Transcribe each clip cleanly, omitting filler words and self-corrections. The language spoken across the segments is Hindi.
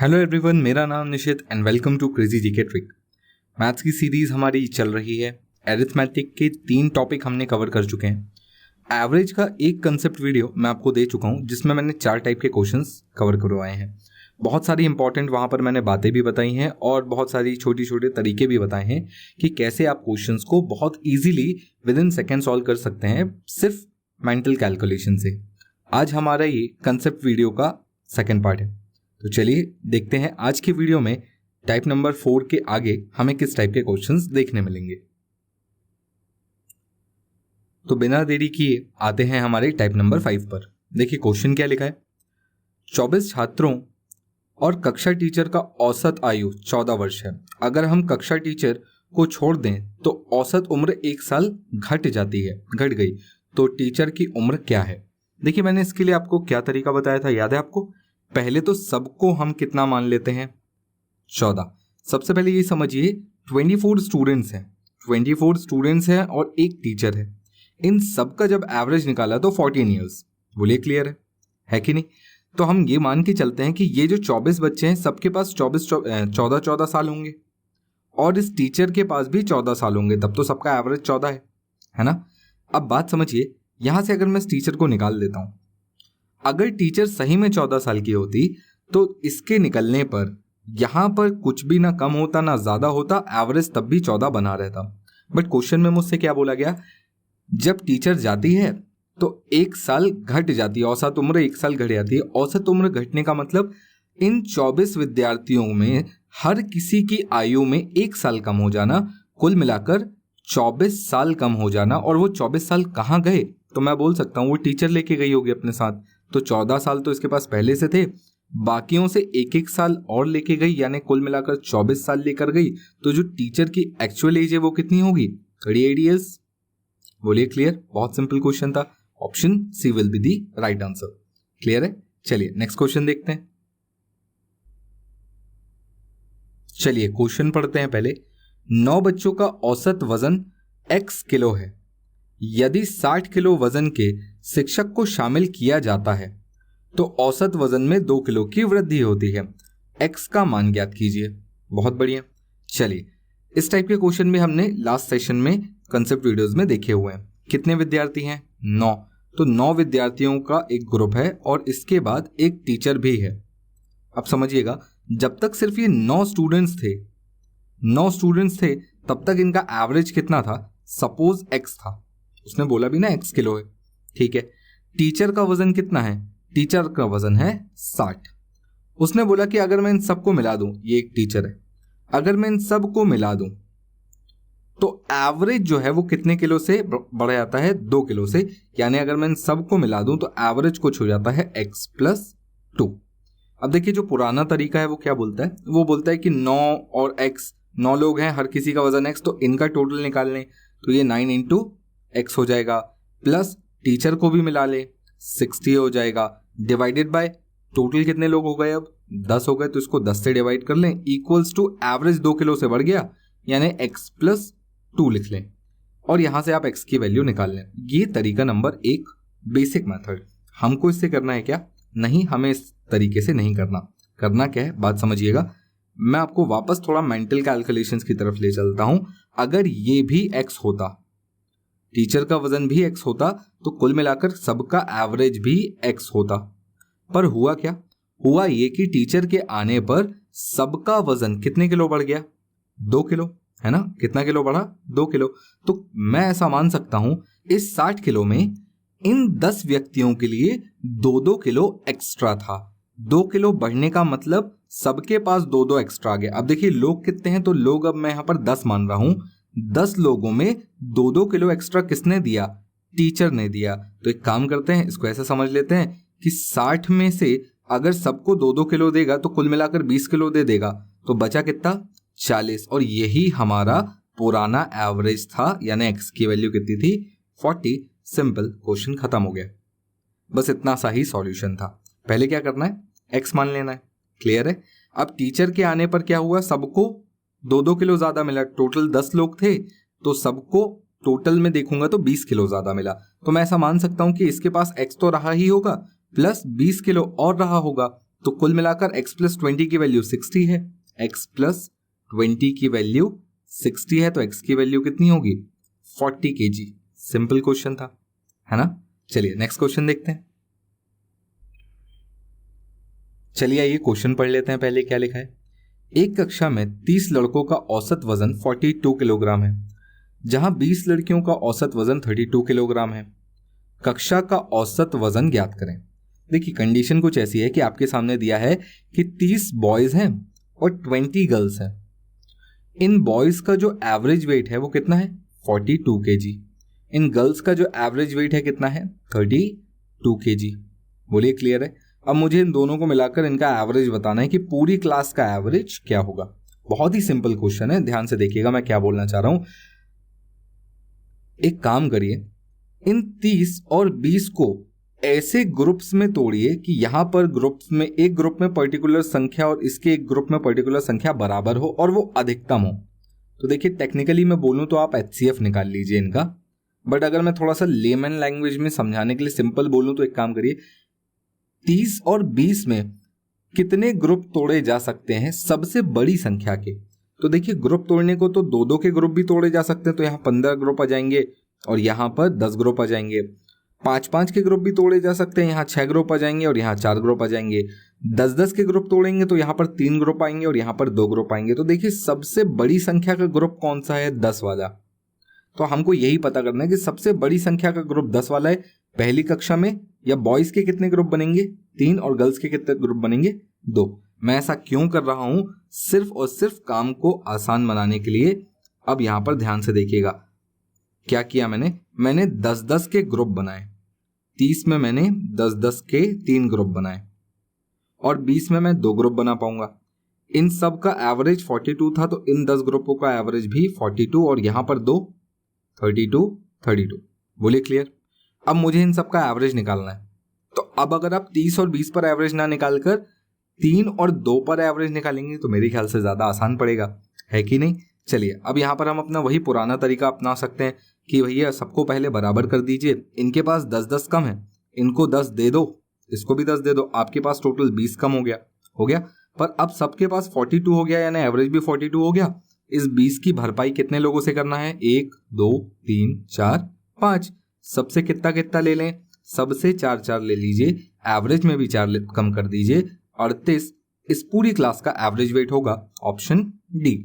हेलो एवरीवन, मेरा नाम Nishit and welcome to crazy GK trick. Maths की सीरीज हमारी चल रही है। एरिथमेटिक के 3 टॉपिक हमने कवर कर चुके हैं। एवरेज का एक कंसेप्ट वीडियो मैं आपको दे चुका हूं जिसमें मैंने 4 टाइप के क्वेश्चंस कवर करवाए हैं। बहुत सारी इंपॉर्टेंट वहां पर मैंने बातें भी बताई हैं और बहुत सारी छोटी छोटे तरीके भी बताए हैं कि कैसे आप क्वेश्चंस को बहुत easily with in second solve कर सकते हैं सिर्फ मेंटल कैलकुलेशन से। आज हमारा ये कंसेप्ट वीडियो का सेकेंड पार्ट है। तो चलिए देखते हैं आज की वीडियो में टाइप नंबर 4 के आगे हमें किस टाइप के क्वेश्चंस देखने मिलेंगे। तो बिना देरी किए आते हैं हमारे टाइप नंबर 5 पर। देखिए क्वेश्चन क्या लिखा है। 24 छात्रों और कक्षा टीचर का औसत आयु 14 वर्ष है। अगर हम कक्षा टीचर को छोड़ दें तो औसत उम्र 1 साल घट गई, तो टीचर की उम्र क्या है। देखिए मैंने इसके लिए आपको क्या तरीका बताया था, याद है आपको। पहले तो सबको हम कितना मान लेते हैं, 14। सबसे पहले ये समझिए 24 स्टूडेंट्स हैं और एक टीचर है। इन सब का जब एवरेज निकाला तो 14 ईयर्स। बोलिए क्लियर है कि नहीं। तो हम ये मान के चलते हैं कि ये जो 24 बच्चे हैं सबके पास 14 साल होंगे और इस टीचर के पास भी 14 साल होंगे, तब तो सबका एवरेज 14 है ना। अब बात समझिए, यहां से अगर मैं इस टीचर को निकाल देता हूं, अगर टीचर सही में 14 साल की होती तो इसके निकलने पर यहां पर कुछ भी ना कम होता ना ज्यादा होता, एवरेज तब भी 14 बना रहता। बट क्वेश्चन में मुझसे क्या बोला गया, जब टीचर जाती है तो 1 साल घट जाती है, औसत उम्र 1 साल घट जाती है। औसत उम्र घटने का मतलब इन 24 विद्यार्थियों में हर किसी की आयु में 1 साल कम हो जाना, कुल मिलाकर 24 साल कम हो जाना। और वो 24 साल कहाँ गए, तो मैं बोल सकता हूँ वो टीचर लेके गई होगी अपने साथ। तो 14 साल तो इसके पास पहले से थे, बाकियों से 1-1 साल और लेके गई, यानी कुल मिलाकर 24 साल लेकर गई। तो जो टीचर की एक्चुअल एज है वो कितनी होगी, 38 ईयर्स। बोलिए क्लियर। बहुत सिंपल क्वेश्चन था। Option C will be the right answer. Clear है। चलिए नेक्स्ट क्वेश्चन देखते हैं। चलिए क्वेश्चन पढ़ते हैं पहले। 9 बच्चों का औसत वजन x किलो है। यदि 60 किलो वजन के शिक्षक को शामिल किया जाता है तो औसत वजन में 2 किलो की वृद्धि होती है। x का मान ज्ञात कीजिए। बहुत बढ़िया। चलिए इस टाइप के क्वेश्चन भी हमने लास्ट सेशन में कंसेप्ट वीडियोस में देखे हुए हैं। कितने विद्यार्थी हैं, 9। तो 9 विद्यार्थियों का एक ग्रुप है और इसके बाद एक टीचर भी है। अब समझिएगा, जब तक सिर्फ ये 9 स्टूडेंट्स थे तब तक इनका एवरेज कितना था, सपोज x था। उसने बोला भी ना x किलो है, ठीक है। टीचर का वजन कितना है, टीचर का वजन है 60। उसने बोला कि अगर मैं इन सबको मिला दूं, ये एक टीचर है, अगर मैं इन सबको मिला दूं तो एवरेज जो है वो कितने किलो से बढ़ जाता है, 2 किलो से। यानी अगर मैं इन सबको मिला दूं तो एवरेज कुछ हो जाता है x + 2। अब देखिए जो पुराना तरीका है वो क्या बोलता है, वो बोलता है कि 9 और x, 9 लोग हैं, हर किसी का वजन x, तो इनका टोटल निकाल लें। तो ये 9 × x हो जाएगा, प्लस टीचर को भी मिला ले 60 हो जाएगा, डिवाइडेड बाय टोटल कितने लोग हो गए, अब 10 हो गए, तो इसको 10 से डिवाइड कर लें, इक्वल्स टू एवरेज 2 किलो से बढ़ गया, यानी x + 2 लिख लें और यहां से आप x की वैल्यू निकाल लें। ये तरीका नंबर 1, बेसिक मेथड। हमको इससे करना है क्या, नहीं, हमें इस तरीके से नहीं करना क्या है, बात समझिएगा। मैं आपको वापस थोड़ा मेंटल कैलकुलेशंस की तरफ ले चलता हूं। अगर ये भी x होता, टीचर का वजन भी x होता, तो कुल मिलाकर सबका एवरेज भी x होता। पर हुआ क्या, हुआ ये कि टीचर के आने पर सबका वजन कितने किलो बढ़ गया, 2 किलो, है ना। कितना किलो बढ़ा, 2 किलो। तो मैं ऐसा मान सकता हूं इस 60 किलो में इन 10 व्यक्तियों के लिए 2-2 किलो एक्स्ट्रा था। 2 किलो बढ़ने का मतलब सबके पास 2-2 एक्स्ट्रा आ गया। अब देखिए लोग कितने हैं, तो लोग अब मैं यहां पर 10 मान रहा हूं। 10 लोगों में 2-2 किलो एक्स्ट्रा किसने दिया, टीचर ने दिया। तो एक काम करते हैं, इसको ऐसा समझ लेते हैं कि 60 में से अगर सबको 2-2 किलो देगा तो कुल मिलाकर 20 किलो दे देगा, तो बचा कितना, 40। और यही हमारा पुराना एवरेज था, यानी x की वैल्यू कितनी थी, 40। सिंपल, क्वेश्चन खत्म हो गया। बस इतना सा ही सॉल्यूशन था। पहले क्या करना है, x मान लेना है। क्लियर है। अब टीचर के आने पर क्या हुआ, सबको 2-2 किलो ज्यादा मिला। टोटल 10 लोग थे तो सबको टोटल में देखूंगा तो 20 किलो ज्यादा मिला। तो मैं ऐसा मान सकता हूं कि इसके पास x तो रहा ही होगा, प्लस 20 किलो और रहा होगा, तो कुल मिलाकर x प्लस 20 की वैल्यू 60 है, x प्लस 20 की वैल्यू 60 है, तो x की वैल्यू कितनी होगी 40 kg। सिंपल क्वेश्चन था, है ना। चलिए नेक्स्ट क्वेश्चन देखते हैं। चलिए आइए क्वेश्चन पढ़ लेते हैं। पहले क्या लिखा है, एक कक्षा में 30 लड़कों का औसत वजन 42 किलोग्राम है, जहां 20 लड़कियों का औसत वजन 32 किलोग्राम है। कक्षा का औसत वजन ज्ञात करें। देखिए कंडीशन कुछ ऐसी है कि आपके सामने दिया है कि 30 बॉयज हैं और 20 गर्ल्स हैं। इन बॉयज का जो एवरेज वेट है वो कितना है 42 kg। इन गर्ल्स का जो एवरेज वेट है कितना है 32 kg। बोलिए क्लियर है। अब मुझे इन दोनों को मिलाकर इनका एवरेज बताना है कि पूरी क्लास का एवरेज क्या होगा। बहुत ही सिंपल क्वेश्चन है, ध्यान से देखिएगा मैं क्या बोलना चाह रहा हूं। एक काम करिए, इन 30 और 20 को ऐसे ग्रुप्स में तोड़िए कि यहां पर ग्रुप्स में एक ग्रुप में पर्टिकुलर संख्या और इसके एक ग्रुप में पर्टिकुलर संख्या बराबर हो और वो अधिकतम हो। तो देखिए टेक्निकली मैं बोलूं तो आप HCF निकाल लीजिए इनका, बट अगर मैं थोड़ा सा लेमन लैंग्वेज में समझाने के लिए सिंपल बोलूं तो एक काम करिए, 30 और 20 में कितने ग्रुप तोड़े जा सकते हैं सबसे बड़ी संख्या के। तो देखिए ग्रुप तोड़ने को तो दो दो के ग्रुप भी तोड़े जा सकते हैं, तो यहाँ 15 ग्रुप आ जाएंगे और यहाँ पर 10 ग्रुप आ जाएंगे। 5-5 के ग्रुप भी तोड़े जा सकते हैं, यहाँ 6 ग्रुप आ जाएंगे और यहाँ 4 ग्रुप आ जाएंगे। 10-10 के ग्रुप तोड़ेंगे तो यहाँ पर 3 ग्रुप आएंगे और यहाँ पर 2 ग्रुप आएंगे। तो देखिए सबसे बड़ी संख्या का ग्रुप कौन सा है 10 वाला। तो हमको यही पता करना है कि सबसे बड़ी संख्या का ग्रुप 10 वाला है। पहली कक्षा में या बॉयज के कितने ग्रुप बनेंगे 3 और गर्ल्स के कितने ग्रुप बनेंगे 2। मैं ऐसा क्यों कर रहा हूं, सिर्फ और सिर्फ काम को आसान बनाने के लिए। अब यहां पर ध्यान से देखिएगा क्या किया मैंने 10-10 के ग्रुप बनाए। 30 में मैंने 10-10 के 3 ग्रुप बनाए और 20 में मैं 2 ग्रुप बना पाऊंगा। इन सब का एवरेज 42 था, तो इन 10 ग्रुपों का एवरेज भी 42 और यहां पर 2 32। बोलिए क्लियर। अब मुझे इन सब का एवरेज निकालना है। तो अब अगर आप 30 और 20 पर एवरेज ना निकालकर 3 और 2 पर एवरेज निकालेंगे तो मेरे ख्याल से ज्यादा आसान पड़ेगा, है कि नहीं। चलिए अब यहां पर हम अपना वही पुराना तरीका अपना सकते हैं कि भैया सबको पहले बराबर कर दीजिए। इनके पास 10-10 कम है, इनको 10 दे दो, इसको भी 10 दे दो, आपके पास टोटल 20 कम हो गया। पर अब सबके पास 42 हो गया, यानी एवरेज भी 42 हो गया। इस 20 की भरपाई कितने लोगों से करना है 1 2 3 4 5। सबसे कितना कितना ले लें, सबसे 4-4 ले लीजिए, एवरेज में भी 4 कम कर दीजिए। 38 इस पूरी क्लास का एवरेज वेट होगा, ऑप्शन डी।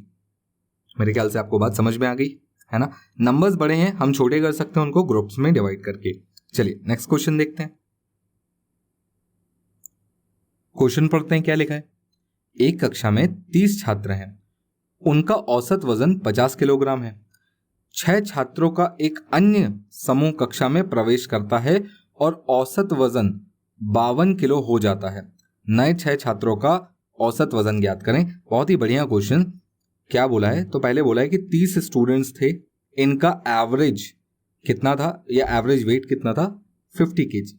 मेरे ख्याल से आपको बात समझ में आ गई है ना। नंबर्स बड़े हैं, हम छोटे कर सकते हैं उनको ग्रुप्स में डिवाइड करके। चलिए नेक्स्ट क्वेश्चन देखते हैं। क्वेश्चन पढ़ते हैं क्या लिखा है। एक कक्षा में 30 छात्र हैं, उनका औसत वजन 50 किलोग्राम है। 6 छात्रों का एक अन्य समूह कक्षा में प्रवेश करता है और औसत वजन 52 किलो हो जाता है। नए 6 छात्रों का औसत वजन ज्ञात करें। बहुत ही बढ़िया क्वेश्चन। क्या बोला है, तो पहले बोला है कि 30 स्टूडेंट्स थे, इनका एवरेज कितना था या एवरेज वेट कितना था 50 kg।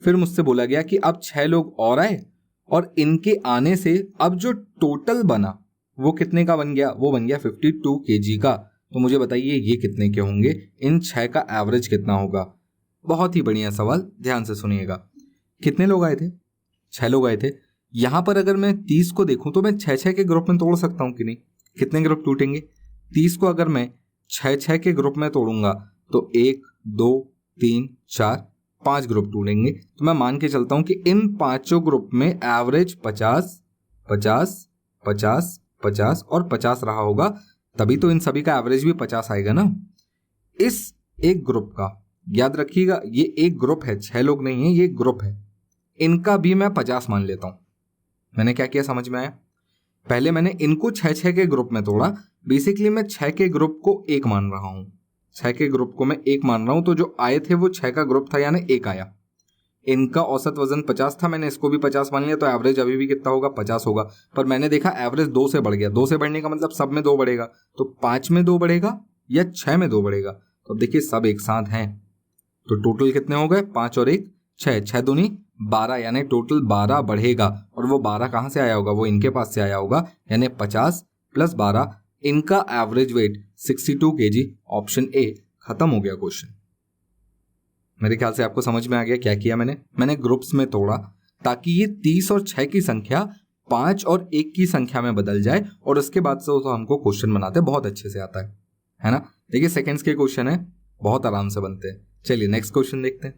फिर मुझसे बोला गया कि अब 6 लोग और आए और इनके आने से अब जो टोटल बना वो कितने का बन गया, वो बन गया 52 kg का। तो मुझे बताइए ये कितने के होंगे, इन 6 का एवरेज कितना होगा। बहुत ही बढ़िया सवाल, ध्यान से सुनिएगा। कितने लोग आए थे 6 लोग आए थे। यहां पर अगर मैं 30 को देखूं तो मैं 6-6 के ग्रुप में तोड़ सकता हूं कि नहीं। कितने ग्रुप टूटेंगे 30 को अगर मैं 6-6 के ग्रुप में तोड़ूंगा तो 1 2 3 4 5 ग्रुप टूटेंगे। तो मैं मान के चलता हूं कि इन 5 ग्रुप में एवरेज 50 50 50 50 और 50 रहा होगा, तभी तो इन सभी का एवरेज भी 50 आएगा ना। इस एक ग्रुप का याद रखिएगा, ये एक ग्रुप है, 6 लोग नहीं है, ये ग्रुप है, इनका भी मैं 50 मान लेता हूं। मैंने क्या किया समझ में आया। पहले मैंने इनको 6-6 के ग्रुप में तोड़ा। बेसिकली मैं 6 के ग्रुप को 1 मान रहा हूं, 6 के ग्रुप को मैं 1 मान रहा हूं। तो जो आए थे वो 6 का ग्रुप था, यानी 1 आया। इनका औसत वजन 50 था, मैंने इसको भी 50 मान लिया, तो एवरेज अभी भी कितना होगा 50 होगा। पर मैंने देखा एवरेज 2 से बढ़ गया। 2 से बढ़ने का मतलब सब में 2 बढ़ेगा, तो 5 में 2 बढ़ेगा या 6 में 2 बढ़ेगा। तो अब देखिए सब एक साथ हैं, तो टोटल कितने हो गए 5 और 1 6, 6 दूनी 12, यानी टोटल 12 बढ़ेगा। और वो 12 कहां से आया होगा, वो इनके पास से आया होगा, यानी 50 + 12, इनका average weight 62 kg। Option A. खत्म हो गया क्वेश्चन। मेरे ख्याल से आपको समझ में आ गया क्या किया मैंने ग्रुप्स में तोड़ा, ताकि ये 30 और 6 की संख्या 5 और 1 की संख्या में बदल जाए, और उसके बाद से तो हमको क्वेश्चन बनाते बहुत अच्छे से आता है ना। देखिए सेकंड्स के क्वेश्चन है, बहुत आराम से बनते हैं। चलिए नेक्स्ट क्वेश्चन देखते हैं।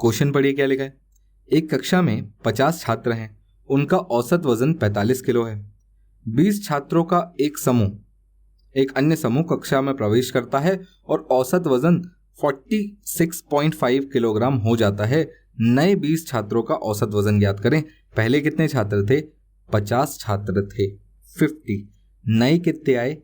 क्वेश्चन पढ़िए क्या लिखा है। एक कक्षा में 50 छात्र हैं, उनका औसत वजन 45 किलो है। 20 छात्रों का एक अन्य समूह कक्षा में प्रवेश करता है और औसत वजन 46.5 किलोग्राम हो जाता है। नए 20 छात्रों का औसत वजन ज्ञात करें। पहले कितने छात्र थे? 50 छात्र थे, 50। नए कितने आए?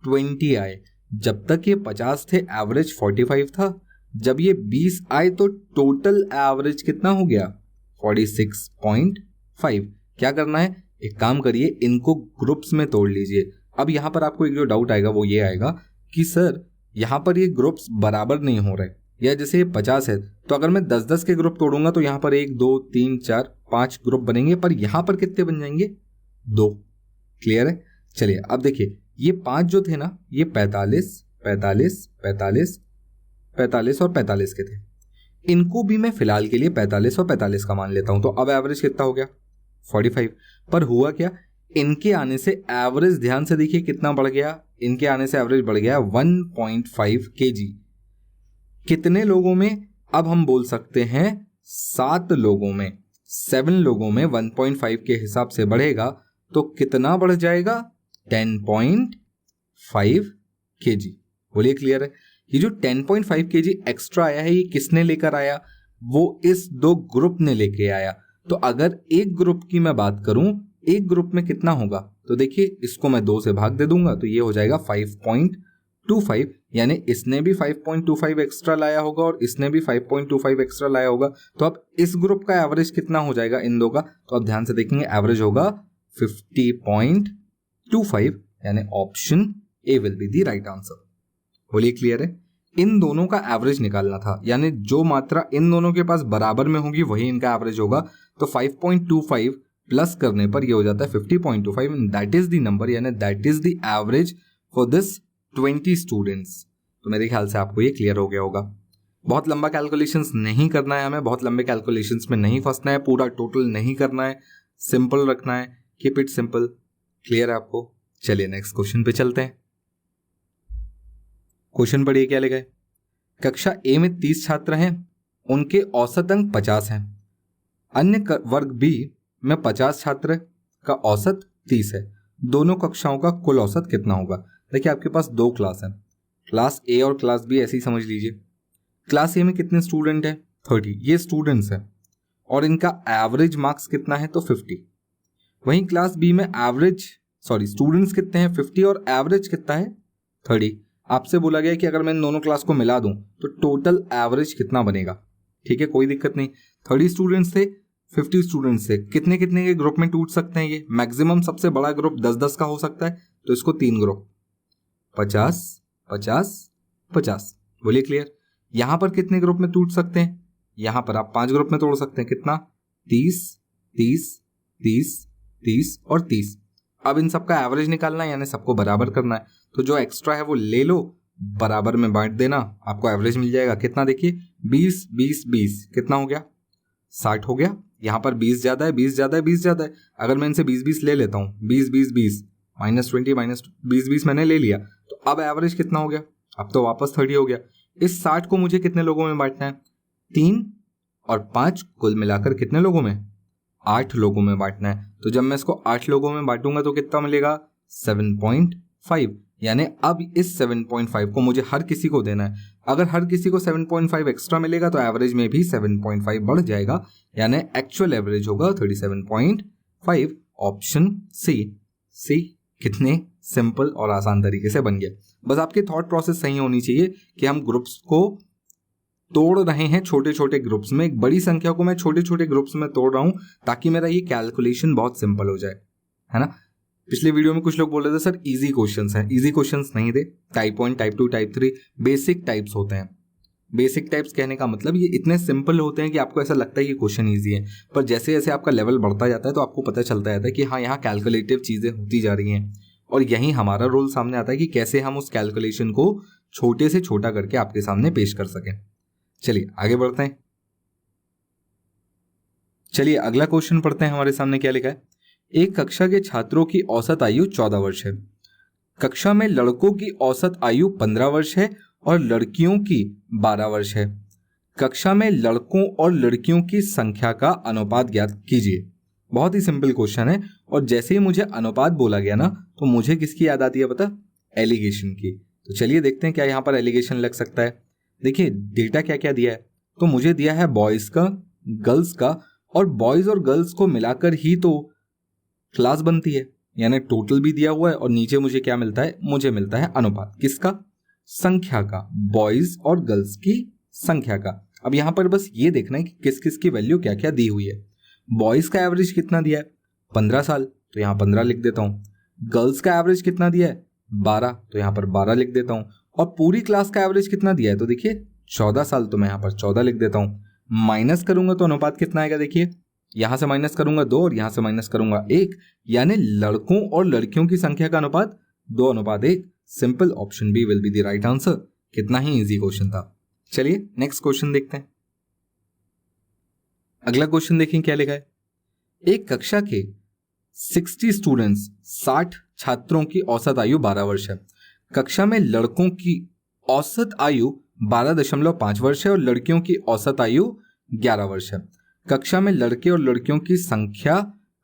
20 आए। जब तक ये 50 थे एवरेज 45 था, जब ये 20 आए तो टोटल एवरेज कितना हो गया? 46.5। क्या करना है, एक काम करिए, इनको ग्रुप्स में तोड़ लीजिए। अब यहां पर आपको एक जो डाउट आएगा वो ये आएगा कि सर यहां पर ये ग्रुप्स बराबर नहीं हो रहे, या जैसे ये 50 है तो अगर मैं 10-10 के ग्रुप तोड़ूंगा तो यहां पर 1 2 3 4 5 ग्रुप बनेंगे, पर यहां पर कितने बन जाएंगे? 2। क्लियर है? चलिए अब देखिए, ये 5 जो थे ना, ये 45 45 45 45 और 45 के थे। इनको भी मैं फिलहाल के लिए 45 और 45 का मान लेता हूं। तो अब एवरेज कितना हो गया? 45। पर हुआ क्या, इनके आने से एवरेज, ध्यान से देखिए कितना बढ़ गया। इनके आने से एवरेज बढ़ गया 1.5 kg। कितने लोगों में? अब हम बोल सकते हैं 7 लोगों में, 7 लोगों में 1.5 के हिसाब से बढ़ेगा तो कितना बढ़ जाएगा? 10.5 kg। बोलिए क्लियर है? ये जो 10.5 kg एक्स्ट्रा आया है, ये किसने लेकर आया? वो इस 2 ग्रुप ने लेके आया। तो अगर एक ग्रुप की मैं बात करूं, एक ग्रुप में कितना होगा? तो देखिए इसको मैं 2 से भाग दे दूंगा तो ये हो जाएगा 5.25, यानी इसने भी 5.25 एक्स्ट्रा लाया होगा और इसने भी 5.25 एक्स्ट्रा लाया होगा। तो अब इस ग्रुप का एवरेज कितना हो जाएगा इन दो का? तो अब ध्यान से देखेंगे, एवरेज होगा 50.25, यानी option A will be the right answer. बोलिए क्लियर है? इन दोनों का एवरेज निकालना था, यानी जो मात्रा इन दोनों के पास बराबर में होगी वही इनका एवरेज होगा। तो 5.25 प्लस करने पर ये हो जाता है 50.25, दैट इज द नंबर, यानी that is the average for this 20 students. तो मेरे ख्याल से आपको ये क्लियर हो गया होगा। बहुत लंबा कैलकुलेशंस नहीं करना है हमें, बहुत लंबे कैलकुलेशंस में नहीं फंसना है, पूरा टोटल नहीं करना है, सिंपल रखना है, कीप इट सिंपल। क्लियर है आपको? चलिए नेक्स्ट क्वेश्चन पे चलते हैं। क्वेश्चन पढ़िए क्या लिखा है। कक्षा ए में 30 छात्र हैं, उनके औसत अंक 50 हैं। अन्य वर्ग बी में 50 छात्र का औसत 30 है। दोनों कक्षाओं का कुल औसत कितना होगा? देखिए आपके पास 2 क्लास है, क्लास ए और क्लास बी, ऐसे ही समझ लीजिए। क्लास ए में कितने स्टूडेंट है? 30, ये स्टूडेंट्स है, और इनका एवरेज मार्क्स कितना है? तो 50। वहीं क्लास बी में स्टूडेंट्स कितने हैं? 50, और एवरेज कितना है? 30। आपसे बोला गया कि अगर मैं इन दोनों क्लास को मिला दूं तो टोटल एवरेज कितना बनेगा। ठीक है, कोई दिक्कत नहीं। 30 स्टूडेंट्स थे, 50 स्टूडेंट्स थे, कितने कितने के ग्रुप में टूट सकते हैं ये? मैक्सिमम सबसे बड़ा ग्रुप 10-10 का हो सकता है, तो इसको 3 ग्रुप, 50 50 50। बोलिए क्लियर? यहां पर कितने ग्रुप में टूट सकते हैं? यहां पर आप 5 ग्रुप में तोड़ सकते हैं। कितना? 30 30 30 30 और 30। अब इन सबका एवरेज निकालना है, यानी सबको बराबर करना है। तो जो एक्स्ट्रा है वो ले लो, बराबर में बांट देना, आपको एवरेज मिल जाएगा। कितना? देखिए 20 20 20, कितना हो गया? 60 हो गया। यहाँ पर 20 ज्यादा है, 20 ज्यादा है, 20 ज्यादा है। अगर मैं इनसे 20 20 ले लेता हूँ, 20 20 20 -20 -20 20 मैंने ले लिया, तो अब एवरेज कितना हो गया? अब तो वापस 30 हो गया। इस 60 को मुझे कितने लोगों में बांटना है? 3 और 5, कुल मिलाकर कितने लोगों में? 8 लोगों में बांटना है। तो जब मैं इसको 8 लोगों में बांटूंगा तो कितना मिलेगा? 7.5, यानी अब इस 7.5 को मुझे हर किसी को देना है। अगर हर किसी को 7.5 एक्स्ट्रा मिलेगा तो एवरेज में भी 7.5 बढ़ जाएगा, यानी एक्चुअल एवरेज होगा 37.5। ऑप्शन सी कितने सिंपल और आसान तरीके से बन गया। बस आपकी थॉट प्रोसेस सही होनी चाहिए कि हम ग्रुप्स को तोड़ रहे हैं छोटे छोटे ग्रुप्स में, एक बड़ी संख्या को मैं छोटे छोटे ग्रुप्स में तोड़ रहा हूं ताकि मेरा ये कैलकुलेशन बहुत सिंपल हो जाए, है ना। पिछले वीडियो में कुछ लोग बोल रहे थे सर इजी क्वेश्चंस हैं, इजी क्वेश्चंस नहीं थे। Type 1 type 2 type 3 basic types होते हैं। बेसिक टाइप्स कहने का मतलब ये इतने सिंपल होते हैं कि आपको ऐसा लगता है कि क्वेश्चन ईजी है, पर जैसे जैसे आपका लेवल बढ़ता जाता है तो आपको पता चलता जाता है कि हाँ यहाँ कैलकुलेटिव चीज़ें होती जा रही हैं, और यही हमारा रोल सामने आता है कि कैसे हम उस कैलकुलेशन को छोटे से छोटा करके आपके सामने पेश कर सकें। चलिए आगे बढ़ते हैं। चलिए अगला क्वेश्चन पढ़ते हैं। हमारे सामने क्या लिखा है? एक कक्षा के छात्रों की औसत आयु 14 वर्ष है। कक्षा में लड़कों की औसत आयु 15 वर्ष है और लड़कियों की 12 वर्ष है। कक्षा में लड़कों और लड़कियों की संख्या का अनुपात ज्ञात कीजिए। बहुत ही सिंपल क्वेश्चन है और जैसे ही मुझे अनुपात बोला गया ना तो मुझे किसकी याद आती है पता? एलिगेशन की। तो चलिए देखते हैं क्या यहाँ पर एलिगेशन लग सकता है। देखिए डेटा क्या क्या दिया है, तो मुझे दिया है बॉयज का, गर्ल्स का, और बॉयज और गर्ल्स को मिलाकर ही तो क्लास बनती है, यानी टोटल भी दिया हुआ है और नीचे मुझे क्या मिलता है? मुझे मिलता है अनुपात। किसका? संख्या का, बॉयज और गर्ल्स की संख्या का। अब यहां पर बस ये देखना है कि किस किस की वैल्यू क्या क्या दी हुई है। बॉयज का एवरेज कितना दिया है? 15 साल, तो यहां 15 लिख देता हूं। गर्ल्स का एवरेज कितना दिया है? 12, तो यहां पर 12 लिख देता हूं। और पूरी क्लास का एवरेज कितना दिया है? तो देखिए 14 साल, तो मैं यहां पर 14 लिख देता हूं। माइनस करूंगा तो अनुपात कितना आएगा? देखिए यहां से माइनस करूंगा 2 और यहां से माइनस करूंगा 1, यानी लड़कों और लड़कियों की संख्या का अनुपात 2:1। Simple, option B will be the right answer. कितना ही इजी क्वेश्चन था। चलिए नेक्स्ट क्वेश्चन देखते हैं। अगला क्वेश्चन देखिए क्या लिखा है। एक कक्षा के 60 स्टूडेंट्स 60 छात्रों की औसत आयु 12 वर्ष है। कक्षा में लड़कों की औसत आयु 12.5 वर्ष है और लड़कियों की औसत आयु 11 वर्ष है। कक्षा में लड़के और लड़कियों की संख्या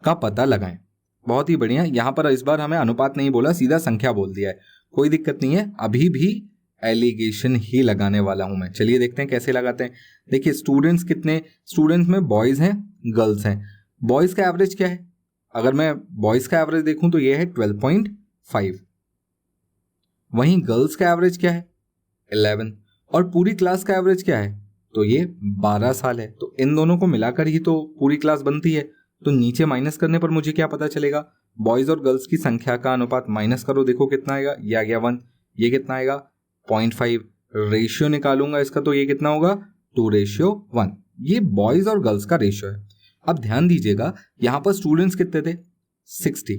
का पता लगाएं। बहुत ही बढ़िया। यहां पर इस बार हमें अनुपात नहीं बोला, सीधा संख्या बोल दिया है। कोई दिक्कत नहीं है, अभी भी एलिगेशन ही लगाने वाला हूं मैं। चलिए देखते हैं कैसे लगाते हैं। देखिए स्टूडेंट्स कितने? स्टूडेंट्स में बॉयज हैं, गर्ल्स हैं। बॉयज का एवरेज क्या है? अगर मैं बॉयज का एवरेज देखूं तो ये है 12.5। वहीं गर्ल्स का एवरेज क्या है? 11। और पूरी क्लास का एवरेज क्या है? तो ये 12 साल है। तो इन दोनों को मिलाकर ही तो पूरी क्लास बनती है। तो नीचे माइनस करने पर मुझे क्या पता चलेगा? बॉयज और गर्ल्स की संख्या का अनुपात माइनस करो, देखो कितना आएगा? ये आ गया 1। ये कितना आएगा? 0.5। रेशियो निकालूंगा इसका तो ये कितना होगा? 2:1। ये बॉयज और गर्ल्स का रेशियो है। अब ध्यान दीजिएगा यहां पर स्टूडेंट्स कितने थे? 60।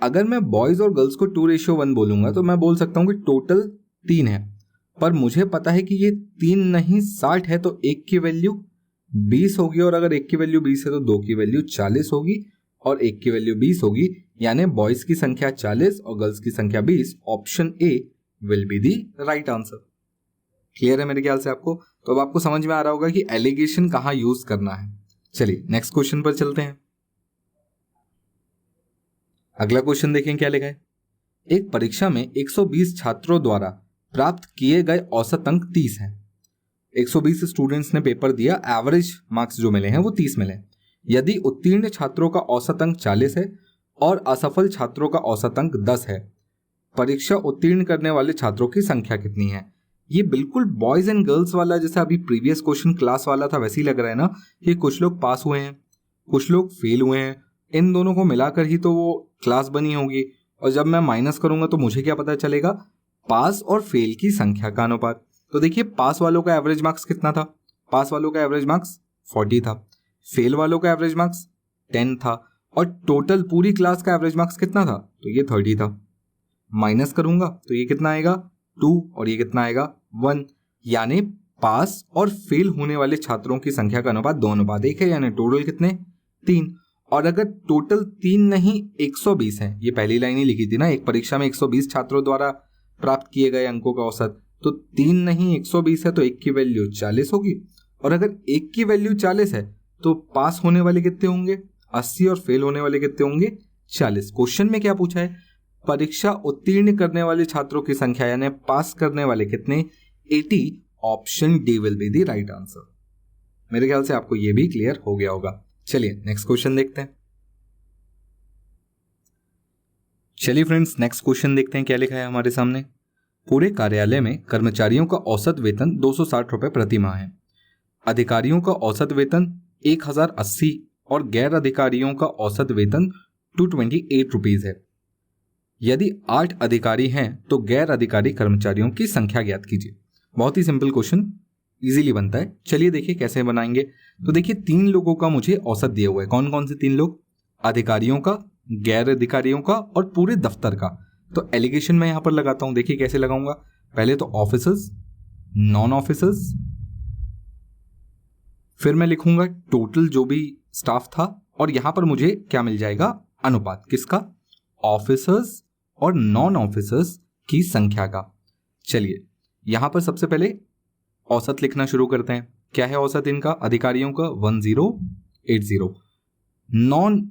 अगर मैं बॉयज और गर्ल्स को 2:1 बोलूंगा तो मैं बोल सकता हूं कि टोटल 3 है, पर मुझे पता है कि ये 3 नहीं 60 है, तो 1 की वैल्यू 20 होगी, और अगर 1 की वैल्यू 20 है तो 2 की वैल्यू 40 होगी और 1 की वैल्यू 20 होगी, यानी बॉयज की संख्या 40 और गर्ल्स की संख्या 20। Option A will be the right answer. Clear है मेरे ख्याल से आपको? तो अब आपको समझ में आ रहा होगा कि एलिगेशन कहां यूज करना है। चलिए नेक्स्ट क्वेश्चन पर चलते हैं। अगला क्वेश्चन देखें क्या लिखा है। एक परीक्षा में 120 छात्रों द्वारा प्राप्त किए गए औसत अंक 30 हैं। 120 स्टूडेंट्स ने पेपर दिया, एवरेज मार्क्स जो मिले हैं वो 30 मिले। यदि उत्तीर्ण छात्रों का औसत अंक 40 है और असफल छात्रों का औसत अंक 10 है, परीक्षा उत्तीर्ण करने वाले छात्रों की संख्या कितनी है? ये बिल्कुल बॉयज एंड गर्ल्स वाला, जैसा अभी प्रीवियस क्वेश्चन क्लास वाला था, वैसे ही लग रहा है ना कि कुछ लोग पास हुए हैं, कुछ लोग फेल हुए हैं। इन दोनों को मिलाकर ही तो वो क्लास बनी होगी, और जब मैं माइनस करूंगा तो मुझे क्या पता चलेगा? पास और फेल की संख्या का अनुपात। तो देखिए पास वालों का एवरेज मार्क्स कितना था? पास वालों का एवरेज मार्क्स 40 था, फेल वालों का एवरेज मार्क्स 10 था, और टोटल पूरी क्लास का एवरेज मार्क्स कितना था? तो ये 30 था। माइनस करूंगा तो ये कितना आएगा? 2, और ये कितना आएगा? 1। यानी पास और फेल होने वाले छात्रों की संख्या का अनुपात 2:1 है, यानी टोटल कितने? 3। और अगर टोटल 3 नहीं 120 है, ये पहली लाइन ही लिखी थी ना, एक परीक्षा में 120 छात्रों द्वारा प्राप्त किए गए अंकों का औसत, तो 3 नहीं 120 है, तो 1 की वैल्यू 40 होगी। और अगर 1 की वैल्यू 40 है तो पास होने वाले कितने होंगे? 80, और फेल होने वाले कितने होंगे? 40। क्वेश्चन में क्या पूछा है? परीक्षा उत्तीर्ण करने वाले छात्रों की संख्या, यानी पास करने वाले कितने? 80। Option D will be the right answer. मेरे ख्याल से आपको यह भी क्लियर हो गया होगा। चलिए नेक्स्ट क्वेश्चन देखते हैं। चलिए फ्रेंड्स नेक्स्ट क्वेश्चन देखते हैं क्या लिखा है हमारे सामने। पूरे कार्यालय में कर्मचारियों का औसत वेतन 260 रुपए प्रति माह है। अधिकारियों का औसत वेतन 1080 और गैर अधिकारियों का औसत वेतन 228 रुपीज है। यदि 8 अधिकारी हैं तो गैर अधिकारी कर्मचारियों की संख्या ज्ञात कीजिए। बहुत ही सिंपल क्वेश्चन, इजीली बनता है। चलिए देखिए कैसे बनाएंगे। तो देखिए 3 लोगों का मुझे औसत दिया हुआ है। कौन कौन से 3 लोग? अधिकारियों का, गैर अधिकारियों का और पूरे दफ्तर का। तो एलिगेशन मैं यहां पर लगाता हूं। देखिए कैसे लगाऊंगा। पहले तो ऑफिसर्स, नॉन ऑफिसर्स, फिर मैं लिखूंगा टोटल जो भी स्टाफ था, और यहां पर मुझे क्या मिल जाएगा, अनुपात किसका, ऑफिसर्स और नॉन ऑफिसर्स की संख्या का। चलिए यहां पर सबसे पहले औसत लिखना शुरू करते हैं। क्या है औसत इनका, अधिकारियों का 1080, नॉन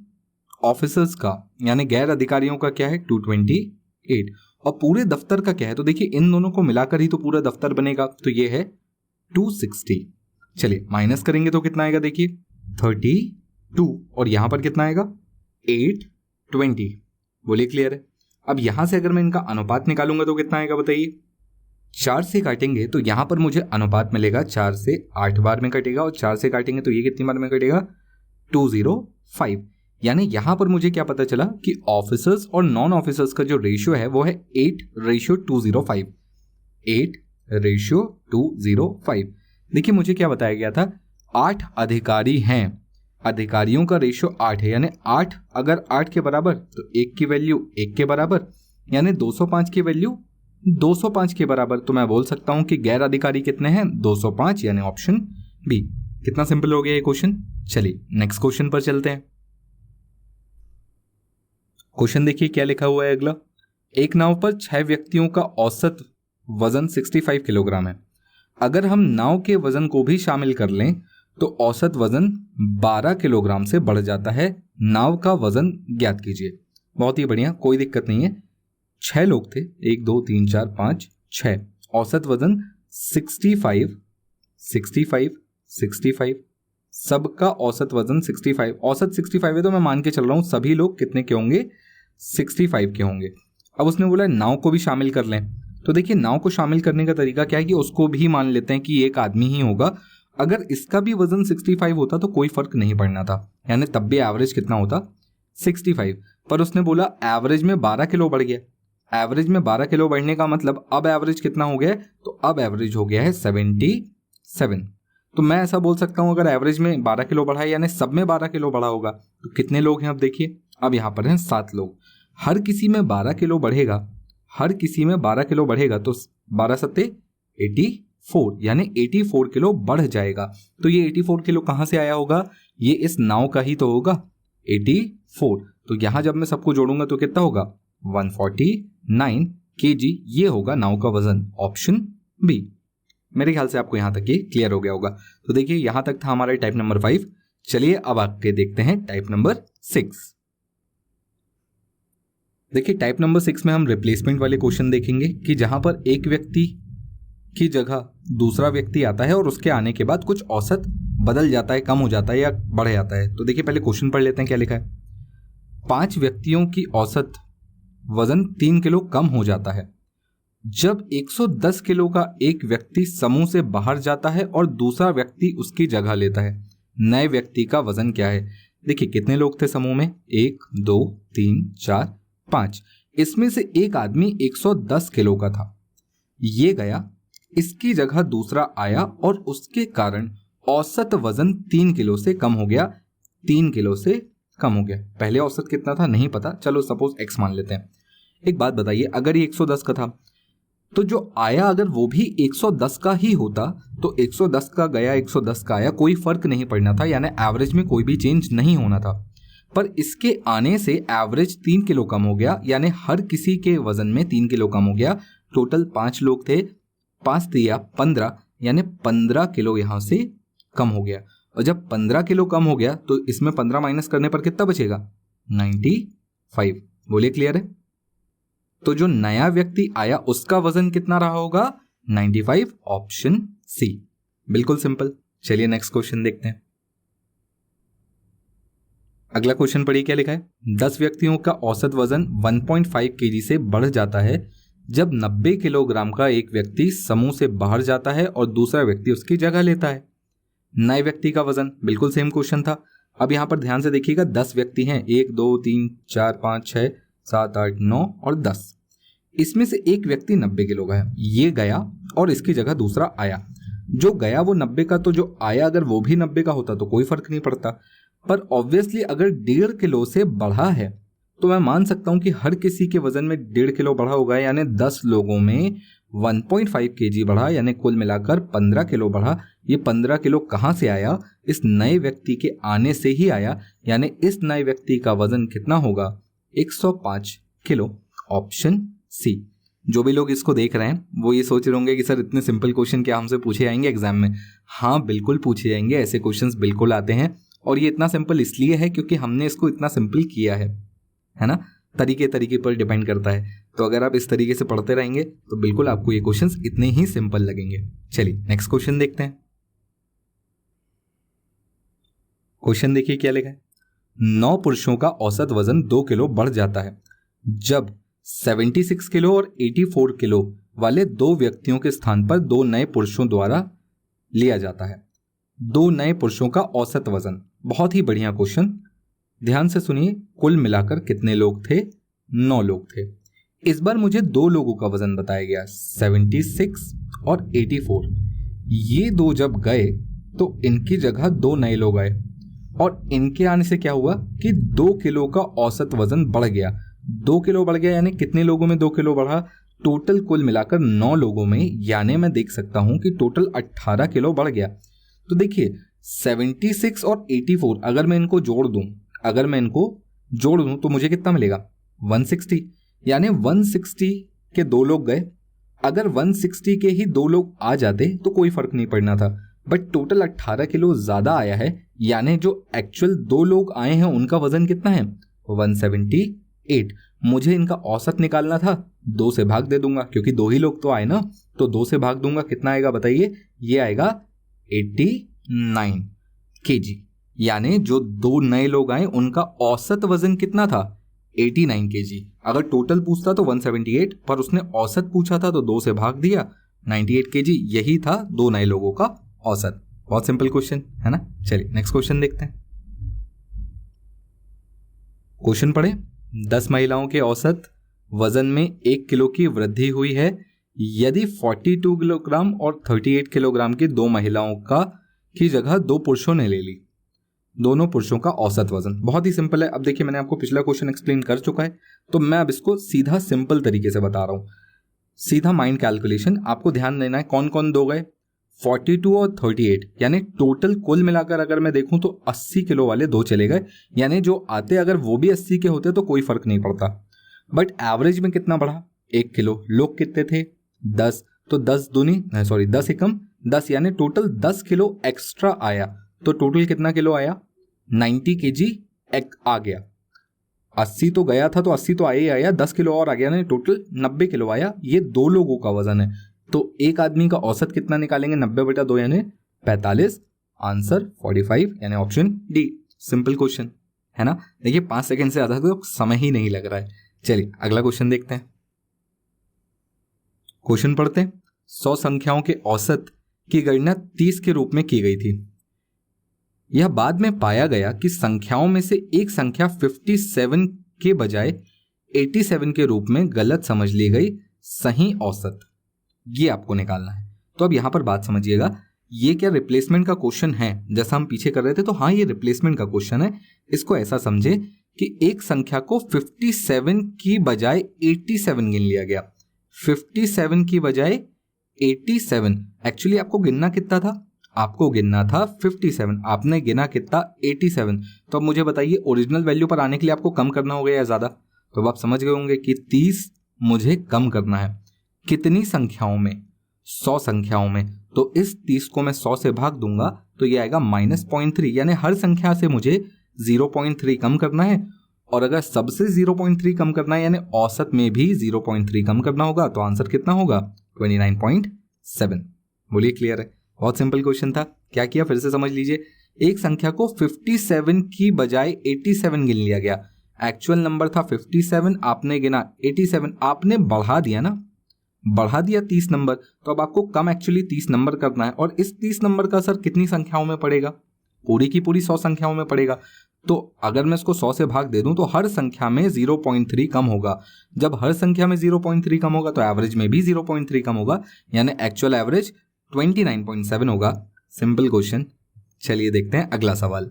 ऑफिसर्स का यानी गैर अधिकारियों का क्या है 228, और पूरे दफ्तर का क्या है, तो देखिए इन दोनों को मिलाकर ही तो पूरा दफ्तर बनेगा, तो ये है 260। चलिए माइनस करेंगे तो कितना आएगा, देखिए 32, और यहां पर कितना आएगा 820। बोलिए क्लियर है। अब यहां से अगर मैं इनका अनुपात निकालूंगा तो कितना आएगा बताइए, 4 से काटेंगे तो यहां पर मुझे अनुपात मिलेगा 4 से 8 बार में कटेगा, और 4 से काटेंगे तो ये कितनी बार में कटेगा 205। यानी यहां पर मुझे क्या पता चला कि ऑफिसर्स और नॉन ऑफिसर्स का जो रेशियो है वो है 8:205, 8:205। देखिए मुझे क्या बताया गया था, 8 अधिकारी हैं, अधिकारियों का रेशियो 8 है, यानी 8 अगर 8 के बराबर तो 1 की वैल्यू 1 के बराबर, यानी 205 की वैल्यू 205 के बराबर। तो मैं बोल सकता हूं कि गैर अधिकारी कितने हैं 205, यानी ऑप्शन बी। कितना सिंपल हो गया ये क्वेश्चन। चलिए नेक्स्ट क्वेश्चन पर चलते हैं। क्वेश्चन देखिए क्या लिखा हुआ है अगला, एक नाव पर 6 व्यक्तियों का औसत वजन 65 किलोग्राम है। अगर हम नाव के वजन को भी शामिल कर लें तो औसत वजन 12 किलोग्राम से बढ़ जाता है। नाव का वजन ज्ञात कीजिए। बहुत ही बढ़िया, कोई दिक्कत नहीं है। 6 लोग थे, 1 2 3 4 5 6, औसत वजन 65, सबका औसत वजन 65, औसत 65 है तो मैं मान के चल रहा हूं सभी लोग कितने के होंगे 65 के होंगे। अब उसने बोला नाव को भी शामिल कर लें, तो देखिए नाव को शामिल करने का तरीका क्या है कि उसको भी मान लेते हैं कि एक आदमी ही होगा। अगर इसका भी वजन 65 होता तो कोई फर्क नहीं पड़ना था, यानी तब भी एवरेज कितना होता 65, पर उसने बोला एवरेज में 12 किलो बढ़ गया। एवरेज में 12 किलो बढ़ने का मतलब अब एवरेज कितना हो गया है, तो अब एवरेज हो गया है 77। तो मैं ऐसा बोल सकता हूं अगर एवरेज में 12 किलो बढ़ा है यानी सब में 12 किलो बढ़ा होगा। तो कितने लोग हैं अब देखिए, अब यहां पर हैं 7 लोग, हर किसी में 12 किलो बढ़ेगा, हर किसी में 12 किलो बढ़ेगा तो 12 सत्ते 84, यानी 84 किलो बढ़ जाएगा। तो ये 84 किलो कहां से आया होगा, ये इस नाव का ही तो होगा 84। तो यहां जब मैं सबको जोड़ूंगा तो कितना होगा 149 kg, ये होगा नाव का वजन, ऑप्शन बी। मेरे ख्याल से आपको यहां तक ये क्लियर हो गया होगा। तो देखिए यहां तक था हमारा टाइप नंबर 5। चलिए अब आगे देखते हैं टाइप नंबर 6। देखिए टाइप नंबर 6 में हम रिप्लेसमेंट वाले क्वेश्चन देखेंगे कि जहां पर एक व्यक्ति की जगह दूसरा व्यक्ति आता है और उसके आने के बाद कुछ औसत बदल जाता है, कम हो जाता है या बढ़ जाता है। तो देखिए पहले क्वेश्चन पढ़ लेते हैं क्या लिखा है। 5 व्यक्तियों की औसत वजन 3 किलो कम हो जाता है जब 110 किलो का एक व्यक्ति समूह से बाहर जाता है और दूसरा व्यक्ति उसकी जगह लेता है। नए व्यक्ति का वजन क्या है। देखिए कितने लोग थे समूह में, 1 2 3 4 5, इसमें से एक आदमी 110 किलो का था, ये गया, इसकी जगह दूसरा आया और उसके कारण औसत वजन 3 किलो से कम हो गया, 3 किलो से कम हो गया। पहले औसत कितना था नहीं पता, चलो सपोज x मान लेते हैं। एक बात बताइए, अगर ये 110 का था तो जो आया अगर वो भी 110 का ही होता तो 110 का गया 110 का आया, कोई फर्क नहीं पड़ना था, यानी एवरेज में कोई भी चेंज नहीं होना था। पर इसके आने से एवरेज 3 किलो कम हो गया, यानी हर किसी के वजन में 3 किलो कम हो गया। टोटल 5 लोग थे, 5 दिया 15, यानी 15 किलो यहां से कम हो गया। और जब 15 किलो कम हो गया तो इसमें 15 माइनस करने पर कितना बचेगा 95। बोलिए क्लियर है। तो जो नया व्यक्ति आया उसका वजन कितना रहा होगा 95, ऑप्शन सी। बिल्कुल सिंपल। चलिए नेक्स्ट क्वेश्चन देखते हैं। अगला क्वेश्चन पढ़िए क्या लिखा है। 10 व्यक्तियों का औसत वजन 1.5 kg से बढ़ जाता है जब 90 किलोग्राम का एक व्यक्ति समूह से बाहर जाता है और दूसरा व्यक्ति उसकी जगह लेता है। नए व्यक्ति का वजन, बिल्कुल सेम क्वेश्चन था। अब यहां पर ध्यान से देखिएगा, 10 व्यक्ति हैं, 1 2 3 4 5 6 7 8 9 और 10। इसमें से एक व्यक्ति 90 किलो का है, ये गया और इसकी जगह दूसरा आया। जो गया वो 90 का, तो जो आया अगर वो भी 90 का होता तो कोई फर्क नहीं पड़ता। पर ऑब्वियसली अगर 1.5 किलो से बढ़ा है तो मैं मान सकता हूं कि हर किसी के वजन में 1.5 किलो बढ़ा होगा, यानी 10 लोगों में 1.5 kg बढ़ा, यानी कुल मिलाकर 15 किलो बढ़ा। ये 15 किलो कहाँ से आया? इस नए व्यक्ति के आने से ही आया, यानी इस नए व्यक्ति का वजन कितना होगा? 105 किलो। Option C. जो भी लोग इसको देख रहे हैं वो ये सोच रहे होंगे कि सर इतने सिंपल क्वेश्चन क्या हमसे पूछे जाएंगे एग्जाम में? हाँ, बिल्कुल पूछे जाएंगे, ऐसे क्वेश्चंस बिल्कुल आते हैं। और ये इतना सिंपल इसलिए है क्योंकि हमने इसको इतना सिंपल किया है ना। तरीके पर डिपेंड करता है। तो अगर आप इस तरीके से पढ़ते रहेंगे तो बिल्कुल आपको ये क्वेश्चंस इतने ही सिंपल लगेंगे। चलिए नेक्स्ट क्वेश्चन देखते हैं। क्वेश्चन देखिए क्या लिखा है। 9 पुरुषों का औसत वजन 2 किलो बढ़ जाता है जब 76 किलो और 84 किलो वाले दो व्यक्तियों के स्थान पर दो नए पुरुषों द्वारा लिया जाता है। दो नए पुरुषों का औसत वजन। बहुत ही बढ़िया क्वेश्चन, ध्यान से सुनिए। कुल मिलाकर कितने लोग थे? 9 लोग थे। इस बार मुझे दो लोगों का वजन बताया गया, 76 और 84। ये दो जब गए तो इनकी जगह दो नए लोग आए और इनके आने से क्या हुआ कि 2 किलो का औसत वजन बढ़ गया। 2 किलो बढ़ गया, यानी कितने लोगों में 2 किलो बढ़ा? टोटल कुल मिलाकर 9 लोगों में, यानी मैं देख सकता हूं कि टोटल 18 किलो बढ़ गया। तो देखिए 76 और 84 अगर मैं इनको जोड़ दूं तो मुझे कितना मिलेगा? 160। यानी 160 के दो लोग गए। अगर 160 के ही दो लोग आ जाते तो कोई फर्क नहीं पड़ना था, बट टोटल 18 किलो ज्यादा आया है, यानी जो एक्चुअल दो लोग आए हैं उनका वजन कितना है? 178। मुझे इनका औसत निकालना था, 2 से भाग दे दूंगा क्योंकि दो ही लोग तो आए ना। तो 2 से भाग दूंगा, कितना आएगा बताइए? ये आएगा 89 kg। यानी जो दो नए लोग आए उनका औसत वजन कितना था? 89 kg। अगर टोटल पूछता तो 178, पर उसने औसत पूछा था तो 2 से भाग दिया, 98 kg। यही था दो नए लोगों का औसत। बहुत सिंपल क्वेश्चन है ना। चलिए नेक्स्ट क्वेश्चन देखते हैं। क्वेश्चन पढ़े। 10 महिलाओं के औसत वजन में 1 किलो की वृद्धि हुई है यदि 42 किलोग्राम और 38 किलोग्राम की दो महिलाओं की जगह दो पुरुषों ने ले ली। दोनों पुरुषों का औसत वजन। बहुत ही सिंपल है। अब देखिए मैंने आपको पिछला क्वेश्चन एक्सप्लेन कर चुका है, तो मैं अब इसको सीधा सिंपल तरीके से बता रहा हूं। सीधा माइंड कैलकुलेशन। आपको ध्यान देना है कौन कौन दो गए? 42 और 38, यानी टोटल कुल मिलाकर अगर मैं देखूं तो 80 किलो वाले दो चले गए। यानी जो आते अगर वो भी 80 के होते तो कोई फर्क नहीं पड़ता, बट एवरेज में कितना बढ़ा? 1 किलो। लोग कितने थे? 10। तो 10 एकम 10, यानी टोटल 10 किलो एक्स्ट्रा आया। तो टोटल कितना किलो आया? 90 kg आ गया। 80 तो गया था तो 80 तो आया ही आया, 10 किलो और आ गया ना, टोटल 90 किलो आया। ये दो लोगों का वजन है। तो एक आदमी का औसत कितना निकालेंगे? 90/2 यानी 45। आंसर 45, यानी ऑप्शन डी। सिंपल क्वेश्चन है ना। देखिए 5 सेकंड से ज्यादा तो समय ही नहीं लग रहा है। चलिए अगला क्वेश्चन देखते हैं। क्वेश्चन पढ़ते हैं। 100 संख्याओं के औसत की गणना 30 के रूप में की गई थी। यह बाद में पाया गया कि संख्याओं में से एक संख्या 57 के बजाय 87 के रूप में गलत समझ ली गई। सही औसत ये आपको निकालना है। तो अब यहां पर बात समझिएगा, ये क्या रिप्लेसमेंट का क्वेश्चन है जैसा हम पीछे कर रहे थे? तो हाँ, ये रिप्लेसमेंट का क्वेश्चन है। इसको ऐसा समझे कि एक संख्या को 57 की बजाय 87 गिन लिया गया। 57 की बजाय 87। एक्चुअली आपको गिनना कितना था? आपको गिनना था 57, आपने गिना कितना? 87। तो अब मुझे बताइए ओरिजिनल वैल्यू पर आने के लिए आपको कम करना होगा या ज्यादा? तो अब आप समझ गए होंगे कि 30 मुझे कम करना है। कितनी संख्याओं में? 100 संख्याओं में। तो इस 30 को मैं 100 से भाग दूंगा तो ये आएगा -0.3, यानी हर संख्या से मुझे 0.3 कम करना है। और अगर सबसे 0.3 कम करना है यानी औसत में भी 0.3 कम करना होगा, तो आंसर कितना होगा? 29.7। बोलिए क्लियर है? बहुत सिंपल क्वेश्चन था। क्या किया फिर से समझ लीजिए। एक संख्या को 57 की बजाय 87 गिन लिया गया। एक्चुअल नंबर था 57, आपने गिना 87, आपने बढ़ा दिया ना, बढ़ा दिया 30 नंबर। तो अब आपको कम एक्चुअली 30 नंबर करना है। और इस 30 नंबर का असर कितनी संख्याओं में पड़ेगा? पूरी की पूरी 100 संख्याओं में पड़ेगा। तो अगर मैं इसको 100 से भाग दे दूं तो हर संख्या में 0.3 कम होगा। जब हर संख्या में 0.3 कम होगा तो एवरेज में भी 0.3 कम होगा, यानी एक्चुअल एवरेज 29.7 होगा। Simple question. चलिए देखते हैं अगला सवाल।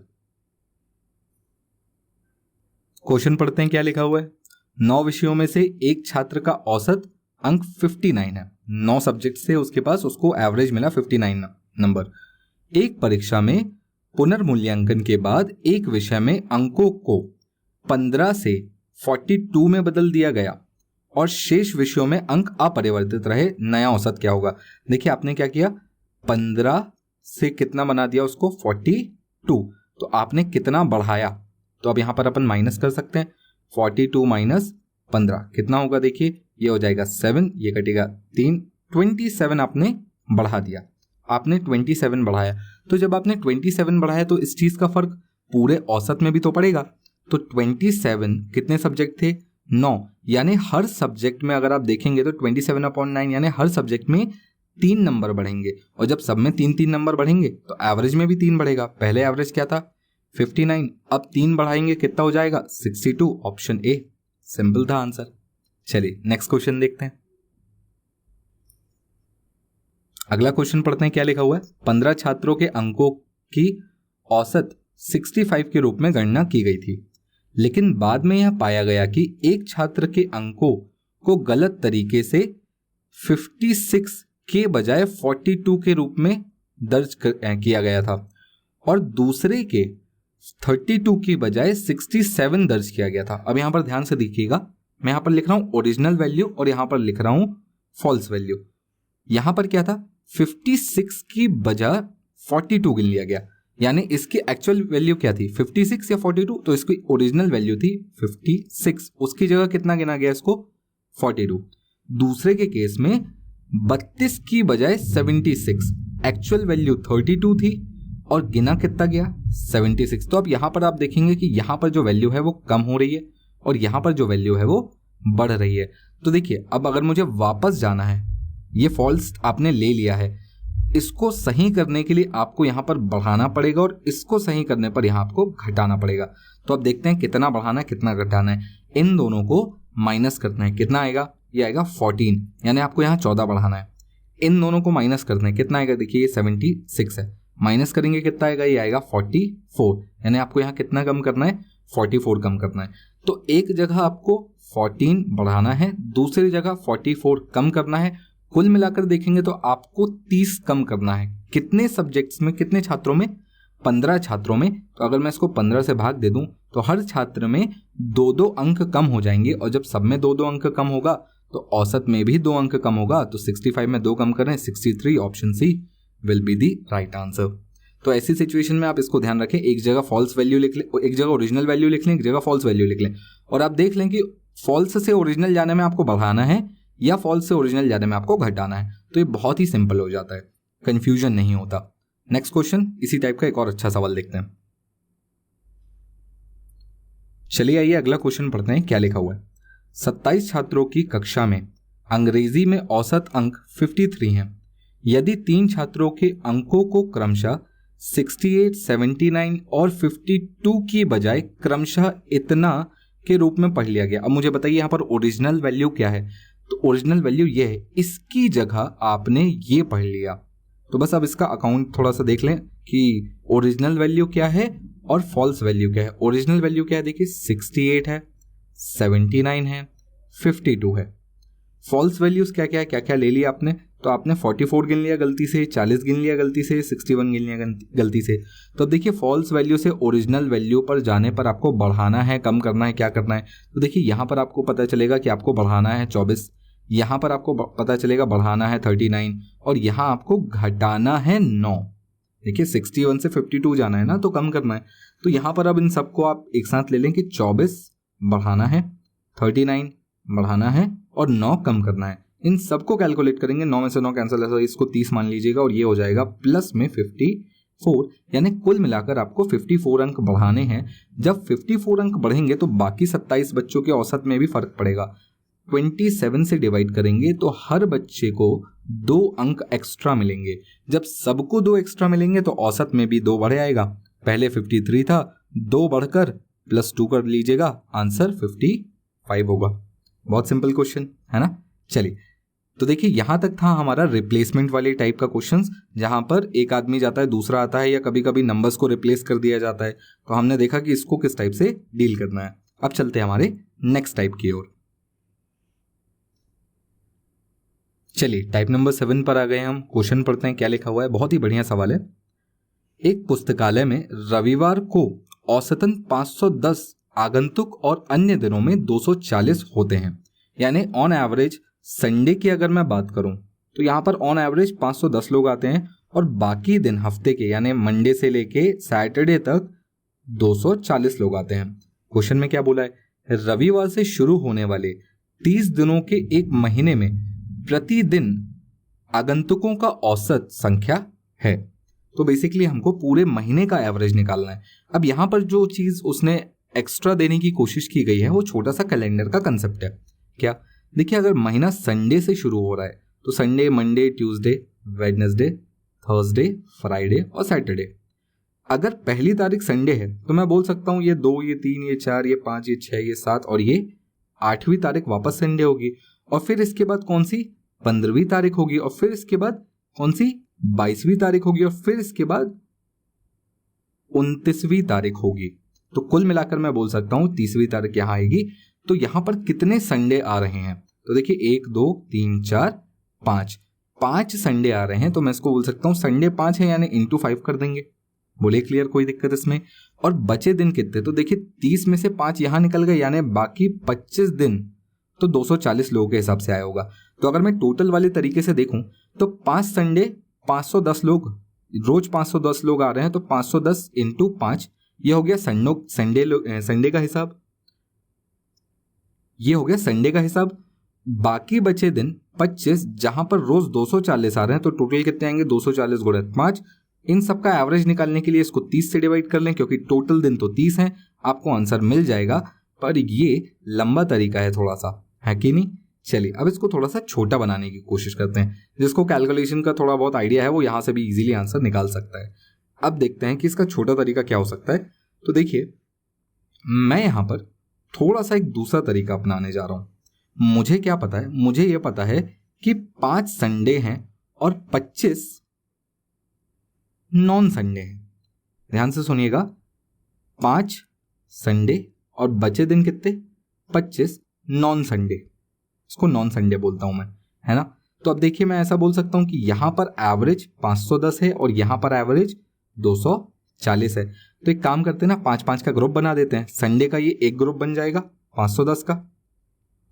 क्वेश्चन पढ़ते हैं क्या लिखा हुआ है। 9 विषयों में से एक छात्र का औसत अंक 59 है। 9 सब्जेक्ट से उसके पास, उसको एवरेज मिला 59 नंबर। एक परीक्षा में पुनर्मूल्यांकन के बाद एक विषय में अंकों को 15 से 42 में बदल दिया गया और शेष विषयों में अंक अपरिवर्तित रहे, नया औसत क्या होगा। देखिए आपने क्या किया, 15 से कितना बना दिया उसको, 42, तो आपने कितना बढ़ाया, तो अब यहां पर अपन माइनस कर सकते हैं। 42 माइनस 15 कितना होगा, देखिए ये हो जाएगा 7, ये कटेगा 3, 27 आपने बढ़ा दिया, आपने 27 बढ़ाया। तो जब आपने 27 बढ़ाया तो इस चीज का फर्क पूरे औसत में भी तो पड़ेगा। तो 27 कितने सब्जेक्ट थे, 9, यानी हर सब्जेक्ट में अगर आप देखेंगे तो 27/9 यानी हर सब्जेक्ट में 3 नंबर बढ़ेंगे, और जब सब में 3-3 नंबर बढ़ेंगे तो एवरेज में भी 3 बढ़ेगा। पहले एवरेज क्या था 59, अब 3 बढ़ाएंगे कितना हो जाएगा 62, ऑप्शन ए, सिंपल था आंसर। चलिए नेक्स्ट क्वेश्चन देखते हैं। अगला क्वेश्चन पढ़ते हैं, क्या लिखा हुआ है। 15 छात्रों के अंकों की औसत 65 के रूप में गणना की गई थी, लेकिन बाद में यह पाया गया कि एक छात्र के अंकों को गलत तरीके से 56 के बजाय 42 के रूप में दर्ज किया गया था और दूसरे के 32 की बजाय 67 दर्ज किया गया था। अब यहां पर ध्यान से देखिएगा, मैं यहां पर लिख रहा हूं ओरिजिनल वैल्यू और यहां पर लिख रहा हूं फॉल्स वैल्यू। यहां पर क्या था, 56 की बजाय 42 गिन लिया गया, यानी इसकी एक्चुअल वैल्यू क्या थी 56 या 42, तो इसकी ओरिजिनल वैल्यू थी 56, उसकी जगह कितना गिना गया इसको 42। दूसरे के केस में 32 की बजाय 76, एक्चुअल वैल्यू 32 थी और गिना कितना गया 76। तो अब यहां पर आप देखेंगे कि यहां पर जो वैल्यू है वो कम हो रही है और यहां पर जो वैल्यू है वो बढ़ रही है। तो देखिए अब अगर मुझे वापस जाना है, ये फॉल्स आपने ले लिया है, इसको सही करने के लिए आपको यहां पर बढ़ाना पड़ेगा और इसको सही करने पर यहां आपको घटाना पड़ेगा। तो अब देखते हैं कितना बढ़ाना है कितना घटाना है। इन दोनों को माइनस करना है, कितना आएगा, ये आएगा 14, यानी आपको यहाँ 14 बढ़ाना है। इन दोनों को माइनस करना है, कितना आएगा, देखिए ये 76 है, माइनस करेंगे कितना आएगा, ये आएगा 44, यानी आपको यहाँ कितना कम करना है 44 कम करना है। तो एक जगह आपको 14 बढ़ाना है, दूसरी जगह 44 कम करना है। कुल मिलाकर देखेंगे तो आपको 30 कम करना है। कितने सब्जेक्ट्स में, कितने छात्रों में, 15 छात्रों में। तो अगर मैं इसको 15 से भाग दे दूं तो हर छात्र में 2-2 अंक कम हो जाएंगे और जब सब में 2-2 अंक कम होगा तो औसत में भी 2 अंक कम होगा। तो 65 में 2 कम करें 63, option C will be the right answer. तो ऐसी सिचुएशन में आप इसको ध्यान रखें, एक जगह फॉल्स वैल्यू लिख लें, एक जगह ओरिजिनल वैल्यू लिख लें, एक जगह फॉल्स वैल्यू लिख लें और आप देख लें कि फॉल्स से ओरिजिनल जाने में आपको बढ़ाना है या फॉल्स से ओरिजिनल जाने में आपको घटाना है। तो ये बहुत ही सिंपल हो जाता है, कंफ्यूजन नहीं होता। नेक्स्ट क्वेश्चन इसी टाइप का एक और अच्छा सवाल देखते हैं। चलिए आइए अगला क्वेश्चन पढ़ते हैं, क्या लिखा हुआ है। 27 छात्रों की कक्षा में अंग्रेजी में औसत अंक 53 हैं। यदि 3 छात्रों के अंकों को क्रमशः 68, 79 और 52 की बजाय क्रमशः इतना के रूप में पढ़ लिया गया। अब मुझे बताइए यहाँ पर ओरिजिनल वैल्यू क्या है। तो ओरिजिनल वैल्यू ये है, इसकी जगह आपने ये पढ़ लिया। तो बस अब इसका अकाउंट थोड़ा सा देख लें कि ओरिजिनल वैल्यू क्या है और फॉल्स वैल्यू क्या है। ओरिजिनल वैल्यू क्या है, देखिए 68 है, 79 है, 52 है। फॉल्स वैल्यूज क्या क्या है, क्या क्या ले लिया आपने। तो आपने 44 गिन लिया गलती से, 40 गिन लिया गलती से, 61 गिन लिया गलती से। तो अब देखिए फॉल्स वैल्यू से ओरिजिनल वैल्यू पर जाने पर आपको बढ़ाना है, कम करना है, क्या करना है। तो देखिए यहाँ पर आपको पता चलेगा कि आपको बढ़ाना है 24, यहाँ पर आपको पता चलेगा बढ़ाना है 39 और यहाँ आपको घटाना है 9। देखिए 61 से 52 जाना है ना, तो कम करना है। तो यहाँ पर अब इन सबको आप एक साथ ले लें कि 24 बढ़ाना है, 39 बढ़ाना है और 9 कम करना है। इन सबको कैलकुलेट करेंगे, 9 में से 9 कैंसिल है, इसको 30 मान लीजिएगा और ये हो जाएगा प्लस में 54, यानी कुल मिलाकर आपको 54 अंक बढ़ाने हैं। जब 54 अंक बढ़ेंगे तो बाकी 27 बच्चों के औसत में भी फर्क पड़ेगा। 27 से डिवाइड करेंगे तो हर बच्चे को 2 अंक एक्स्ट्रा मिलेंगे। जब सबको 2 एक्स्ट्रा मिलेंगे तो औसत में भी 2 बढ़ आएगा। पहले 53 था, 2 बढ़कर +2 कर लीजिएगा, आंसर 55 होगा। बहुत सिंपल क्वेश्चन है ना। चलिए तो देखिए यहां तक था हमारा रिप्लेसमेंट वाले टाइप का क्वेश्चंस, जहां पर एक आदमी जाता है दूसरा आता है या कभी कभी नंबर्स को रिप्लेस कर दिया जाता है। तो हमने देखा कि इसको किस टाइप से डील करना है। अब चलते हैं हमारे नेक्स्ट टाइप की ओर। चलिए टाइप नंबर 7 पर आ गए हम। क्वेश्चन पढ़ते हैं क्या लिखा हुआ है। बहुत ही बढ़िया सवाल है। एक पुस्तकालय में रविवार को औसतन 510 आगंतुक और अन्य दिनों में 240 होते हैं। यानी ऑन एवरेज संडे की अगर मैं बात करूं तो यहाँ पर ऑन एवरेज 510 लोग आते हैं और बाकी दिन हफ्ते के यानी मंडे से लेके सैटरडे तक 240 लोग आते हैं। क्वेश्चन में क्या बोला है, रविवार से शुरू होने वाले 30 दिनों के एक महीने में प्रतिदिन आगंतुकों का औसत संख्या है। तो बेसिकली हमको पूरे महीने का एवरेज निकालना है। अब यहाँ पर जो चीज उसने एक्स्ट्रा देने की कोशिश की गई है वो छोटा सा कैलेंडर का कंसेप्ट है। क्या, देखिए अगर महीना संडे से शुरू हो रहा है तो Sunday, Monday, Tuesday, Wednesday, Thursday, Friday और सैटरडे। अगर पहली तारीख संडे है तो मैं बोल सकता हूँ ये 2, ये 3, ये 4, ये 5, ये 6, ये 7 और ये 8वीं तारीख वापस संडे होगी। और फिर इसके बाद कौन सी 15वीं तारीख होगी और फिर इसके बाद कौन सी 22वीं तारीख होगी और फिर इसके बाद 29वीं तारीख होगी। तो कुल मिलाकर मैं बोल सकता हूं 30वीं तारीख यहां आएगी। तो यहां पर कितने संडे आ रहे हैं, तो देखिए 1, 2, 3, 4, 5 संडे आ रहे हैं। तो मैं इसको बोल सकता हूं संडे 5 है यानी इंटू 5 कर देंगे। बोले क्लियर, कोई दिक्कत इसमें। और बचे दिन कितने, तो देखिए 30 में से 5 यहां निकल गए यानी बाकी 25 दिन तो 240 लोगों के हिसाब से आया होगा। तो अगर मैं टोटल वाले तरीके से देखूं तो 5 संडे 510 लोग, रोज 510 लोग आ रहे हैं तो 510 इंटू 5 ये हो गया संडे का हिसाब। ये हो गया संडे का हिसाब। बाकी बचे दिन 25 जहां पर रोज 240 आ रहे हैं तो टोटल कितने आएंगे 240 गुणा 5। इन सब का एवरेज निकालने के लिए इसको 30 से डिवाइड कर लें क्योंकि टोटल दिन तो 30 हैं। आपको आंसर मिल जाएगा, पर ये लंबा तरीका है थोड़ा सा, है कि नहीं। चलिए अब इसको थोड़ा सा छोटा बनाने की कोशिश करते हैं। जिसको कैलकुलेशन का थोड़ा बहुत आइडिया है वो यहां से भी इजीली आंसर निकाल सकता है। अब देखते हैं कि इसका छोटा तरीका क्या हो सकता है। तो देखिए मैं यहां पर थोड़ा सा एक दूसरा तरीका अपनाने जा रहा हूं। मुझे क्या पता है, मुझे यह पता है कि 5 संडे हैं और 25 नॉन संडे हैं। ध्यान से सुनिएगा, 5 संडे और बचे दिन कितने 25 नॉन संडे। इसको नॉन संडे बोलता हूं मैं, है ना। तो अब देखिए मैं ऐसा बोल सकता हूं कि यहां पर एवरेज 510 है और यहां पर एवरेज 240 है। तो एक काम करते हैं ना, 5-5 का ग्रुप बना देते हैं। संडे का ये एक ग्रुप बन जाएगा 510 का,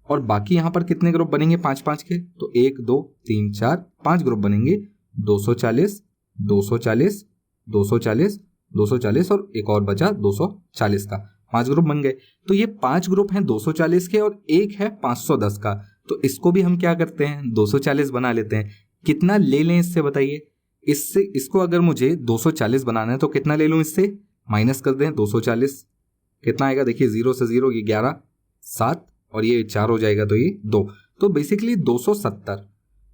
और बाकी यहां पर कितने ग्रुप बनेंगे 5-5 के, तो 1, 2, 3, 4, 5 ग्रुप बनेंगे 240, 240, 240, 240 और एक और बचा 240 का। 5 ग्रुप बन गए। तो ये 5 ग्रुप हैं 240 के और एक है 510 का। तो इसको भी हम क्या करते हैं 240 बना लेते हैं। कितना ले लें इससे बताइए। इससे इसको अगर मुझे 240 बनाना है तो कितना ले लूं, इससे माइनस कर दें 240, कितना आएगा देखिए 0 से 0 ये 11, 7 और ये 4 हो जाएगा तो ये 2। तो बेसिकली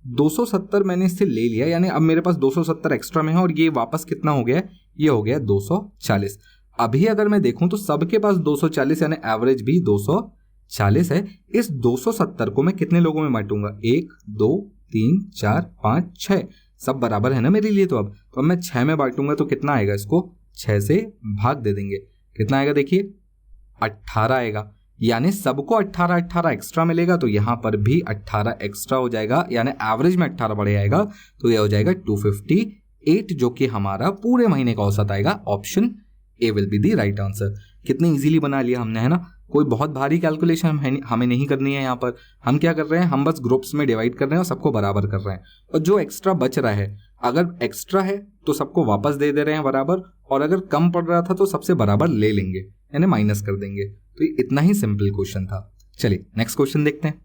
270 मैंने इससे ले लिया, यानी अब मेरे पास 270 एक्स्ट्रा में है और ये वापस कितना हो गया, ये हो गया 240। अभी अगर मैं देखूं तो सबके पास 240 यानी एवरेज भी 240 है। इस 270 को मैं कितने लोगों में बांटूंगा, 1, 2, 3, 4, 5, 6, सब बराबर है ना मेरे लिए। तो अब मैं 6 में बांटूंगा तो कितना आएगा, इसको 6 से भाग दे देंगे, कितना आएगा देखिए 18 आएगा। यानी सबको 18 एक्स्ट्रा मिलेगा तो यहां पर भी 18 एक्स्ट्रा हो जाएगा, यानी एवरेज में 18 बढ़ जाएगा तो यह हो जाएगा 258, जो कि हमारा पूरे महीने का औसत आएगा। Option A will be the right answer. कितने इजीली बना लिया हमने, है ना। कोई बहुत भारी कैलकुलेशन हमें नहीं करनी है। यहाँ पर हम क्या कर रहे हैं, हम बस ग्रुप्स में डिवाइड कर रहे हैं और सबको बराबर कर रहे हैं। और जो एक्स्ट्रा बच रहा है, अगर एक्स्ट्रा है तो सबको वापस दे रहे हैं बराबर, और अगर कम पड़ रहा था तो सबसे बराबर ले लेंगे यानी माइनस कर देंगे। तो ये इतना ही सिंपल क्वेश्चन था। चलिए नेक्स्ट क्वेश्चन देखते हैं।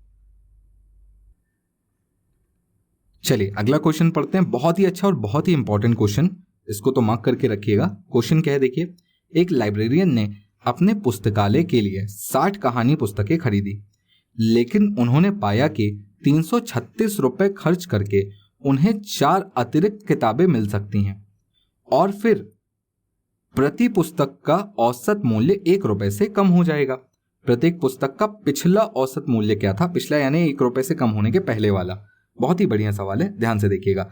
चलिए अगला क्वेश्चन पढ़ते हैं। बहुत ही अच्छा और बहुत ही इंपॉर्टेंट क्वेश्चन, इसको तो मार्क करके रखिएगा। क्वेश्चन क्या है देखिए, एक लाइब्रेरियन ने अपने पुस्तकालय के लिए 60 कहानी पुस्तकें खरीदी, लेकिन उन्होंने पाया कि 336 रुपए खर्च करके उन्हें 4 अतिरिक्त किताबें मिल सकती हैं, और फिर प्रति पुस्तक का औसत मूल्य 1 रुपए से कम हो जाएगा। प्रत्येक पुस्तक का पिछला औसत मूल्य क्या था, पिछला यानी 1 रुपए से कम होने के पहले वाला। बहुत ही बढ़िया सवाल है, ध्यान से देखिएगा।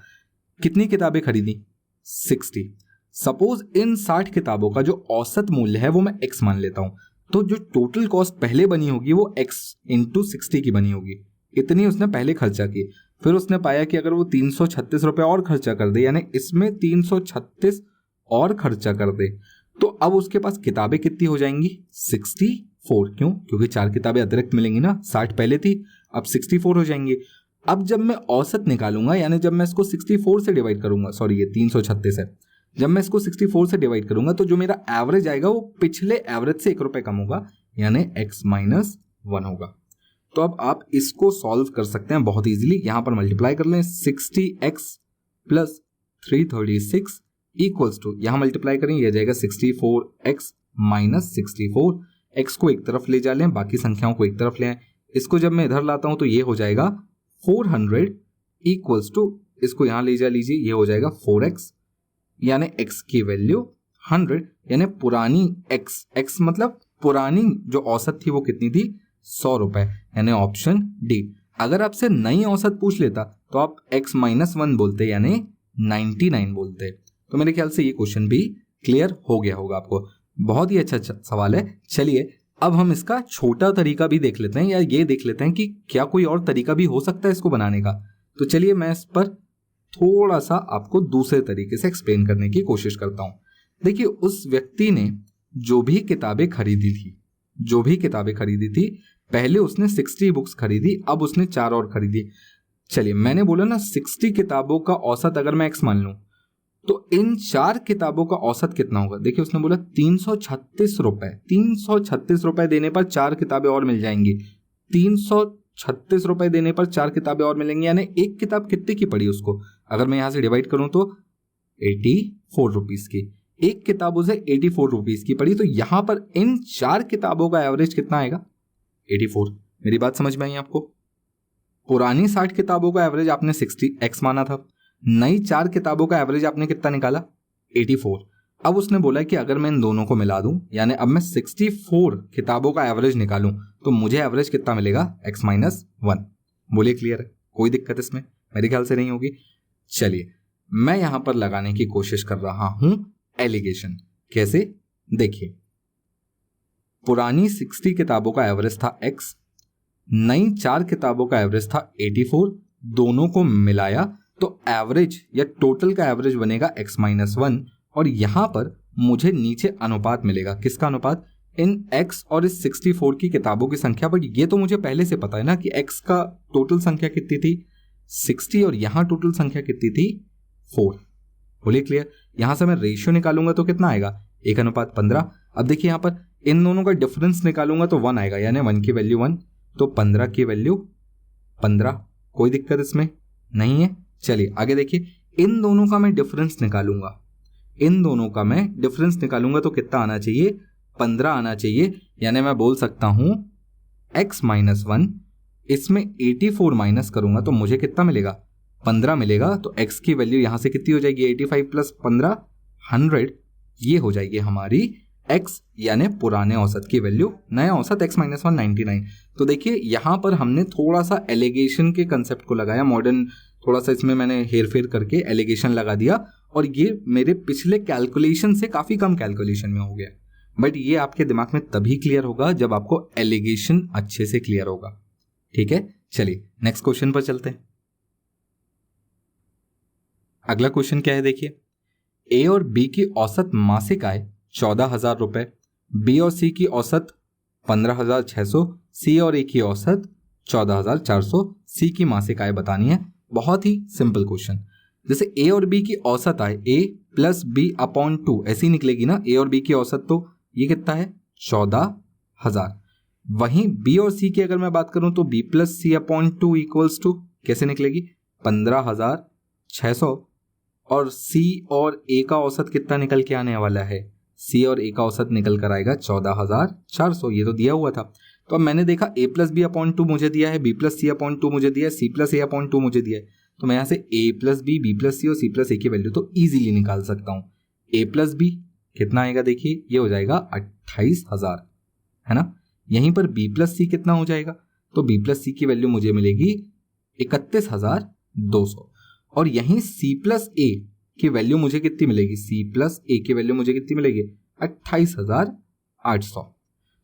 कितनी किताबें खरीदी, 60। सपोज इन 60 किताबों का जो औसत मूल्य है वो मैं x मान लेता हूं, तो जो टोटल कॉस्ट पहले बनी होगी वो x इंटू 60 की बनी होगी। इतनी उसने पहले खर्चा की। फिर उसने पाया कि अगर वो 336 रुपये और खर्चा कर दे, यानी इसमें 336 और खर्चा कर दे, तो अब उसके पास किताबें कितनी हो जाएंगी? 64। क्यों? क्योंकि 4 किताबें अतिरिक्त मिलेंगी ना, 60 पहले थी, अब 64 हो जाएंगी। अब जब मैं औसत निकालूंगा, यानी जब मैं इसको 64 से डिवाइड करूंगा, सॉरी ये 336 है, जब मैं इसको 64 से डिवाइड करूंगा तो जो मेरा एवरेज आएगा वो पिछले एवरेज से 1 रुपये कम होगा, यानी x-1 होगा। तो अब आप इसको सॉल्व कर सकते हैं बहुत इजीली। यहां पर मल्टीप्लाई कर लें, 60x प्लस 336 इक्वल्स टू, यहां मल्टीप्लाई करें, यह जाएगा 64x माइनस 64। x को एक तरफ ले जा लें, बाकी संख्याओं को एक तरफ ले आए। इसको जब मैं इधर लाता हूं तो ये हो जाएगा 400 इक्वल्स टू, इसको यहां ले जा लीजिए, ये हो जाएगा 4x, यानी x की वैल्यू 100, यानी पुरानी x मतलब पुरानी जो औसत थी वो कितनी थी? 100 रुपए, यानी ऑप्शन डी। अगर आपसे नई औसत पूछ लेता तो आप x-1 बोलते, यानी 99 बोलते। तो मेरे ख्याल से ये क्वेश्चन भी क्लियर हो गया होगा आपको। बहुत ही अच्छा सवाल है। चलिए अब हम इसका छोटा तरीका भी देख लेते हैं, या ये देख लेते हैं कि क्या कोई और तरीका भी हो सकता है इसको बनाने का। तो चलिए मैं इस पर थोड़ा सा आपको दूसरे तरीके से एक्सप्लेन करने की कोशिश करता हूं। देखिए, उस व्यक्ति ने जो भी किताबें खरीदी थी, पहले उसने 60 बुक्स खरीदी, अब उसने 4 और खरीदी। चलिए, मैंने बोला ना 60 किताबों का औसत अगर मैं x मान लूं तो इन 4 किताबों का औसत कितना होगा? देखिए, उसने बोला 336 रुपए, 336 रुपए देने पर 4 किताबें और मिल जाएंगी। 336 रुपए देने पर 4 किताबें और मिलेंगी, यानी एक किताब कितने की पड़ी उसको? अगर मैं यहां से डिवाइड करूं तो 84 रुपीज की, एक किताब उसे 84 रुपीज की पड़ी। तो यहां पर इन 4 किताबों का एवरेज कितना आएगा? 84। मेरी बात समझ में आई आपको? पुरानी 60 किताबों का एवरेज आपने 60x माना था, नई 4 किताबों का एवरेज आपने कितना निकाला? 84। अब उसने बोला कि अगर मैं इन दोनों को मिला दूं, यानी अब मैं 64 किताबों का एवरेज निकालूं, तो मुझे एवरेज कितना मिलेगा? x-1। बोलिए, क्लियर है? कोई दिक्कत इसमें मेरे ख्याल से नहीं होगी। चलिए मैं यहां पर लगाने की कोशिश कर रहा हूं एलिगेशन। कैसे? देखिए, पुरानी 60 किताबों का एवरेज था x, नई 4 किताबों का एवरेज था 84, दोनों को मिलाया तो एवरेज या टोटल का एवरेज बनेगा x-1। और यहां पर मुझे नीचे अनुपात मिलेगा। किसका अनुपात? इन x और इस 64 की किताबों की संख्या। बट ये तो मुझे पहले से पता है ना कि x का टोटल संख्या कितनी थी? 60, और यहां टोटल संख्या कितनी थी? 4। बोलिए, क्लियर? यहां से मैं रेशियो निकालूंगा तो कितना आएगा? 1:15। अब देखिए, यहां पर इन दोनों का डिफरेंस निकालूंगा तो 1 आएगा, यानी 1 की वैल्यू 1, तो 15 की वैल्यू 15। कोई दिक्कत इसमें नहीं है। चलिए आगे देखिए, इन दोनों का मैं डिफरेंस निकालूंगा, तो कितना आना चाहिए? 15 आना चाहिए। यानी मैं बोल सकता हूं x-1, इसमें 84 माइनस करूंगा तो मुझे कितना मिलेगा? 15 मिलेगा। तो x की वैल्यू यहां से कितनी हो जाएगी? 85 प्लस 15, 100। ये हो जाएगी हमारी x, यानी पुराने औसत की वैल्यू। नया औसत x-1 99। तो देखिए, यहां पर हमने थोड़ा सा एलिगेशन के कंसेप्ट को लगाया, मॉडर्न थोड़ा सा इसमें मैंने हेरफेर करके एलिगेशन लगा दिया, और ये मेरे पिछले कैलकुलेशन से काफी कम कैलकुलेशन में हो गया। बट ये आपके दिमाग में तभी क्लियर होगा जब आपको एलिगेशन अच्छे से क्लियर होगा। ठीक है, चलिए नेक्स्ट क्वेश्चन पर चलते हैं। अगला क्वेश्चन क्या है? देखिए, ए और बी की औसत मासिक आय 14,000 रुपए, बी और सी की औसत 15,600, सी और ए की औसत 14,400, सी की मासिक आय बतानी है। बहुत ही सिंपल क्वेश्चन। जैसे ए और बी की औसत आय a प्लस बी अपॉन 2 ऐसी निकलेगी ना। ए और बी की औसत तो ये कितना है? 14,000। वहीं बी और सी की अगर मैं बात करूं तो b plus C upon 2 equals to कैसे निकलेगी? 15,600। और c और a का औसत कितना निकल के आने वाला है? c और a का औसत निकल कर आएगा 14,400। ये तो दिया हुआ था। तो अब मैंने देखा a प्लस बी अपॉन 2 मुझे दिया है, b प्लस सी अपॉन 2 मुझे दिया है, c प्लस a अपॉन 2 मुझे दिया है। तो मैं यहाँ से a plus B, b plus C और c प्लस a की वैल्यू तो इजीली निकाल सकता हूँ। a प्लस बी कितना आएगा? देखिए, ये हो जाएगा 28,000, है ना। यहीं पर b प्लस सी कितना हो जाएगा? तो b प्लस सी की वैल्यू मुझे मिलेगी 31,200। और यहीं c प्लस a की वैल्यू मुझे कितनी मिलेगी? c प्लस a की वैल्यू मुझे कितनी मिलेगी? 28,800।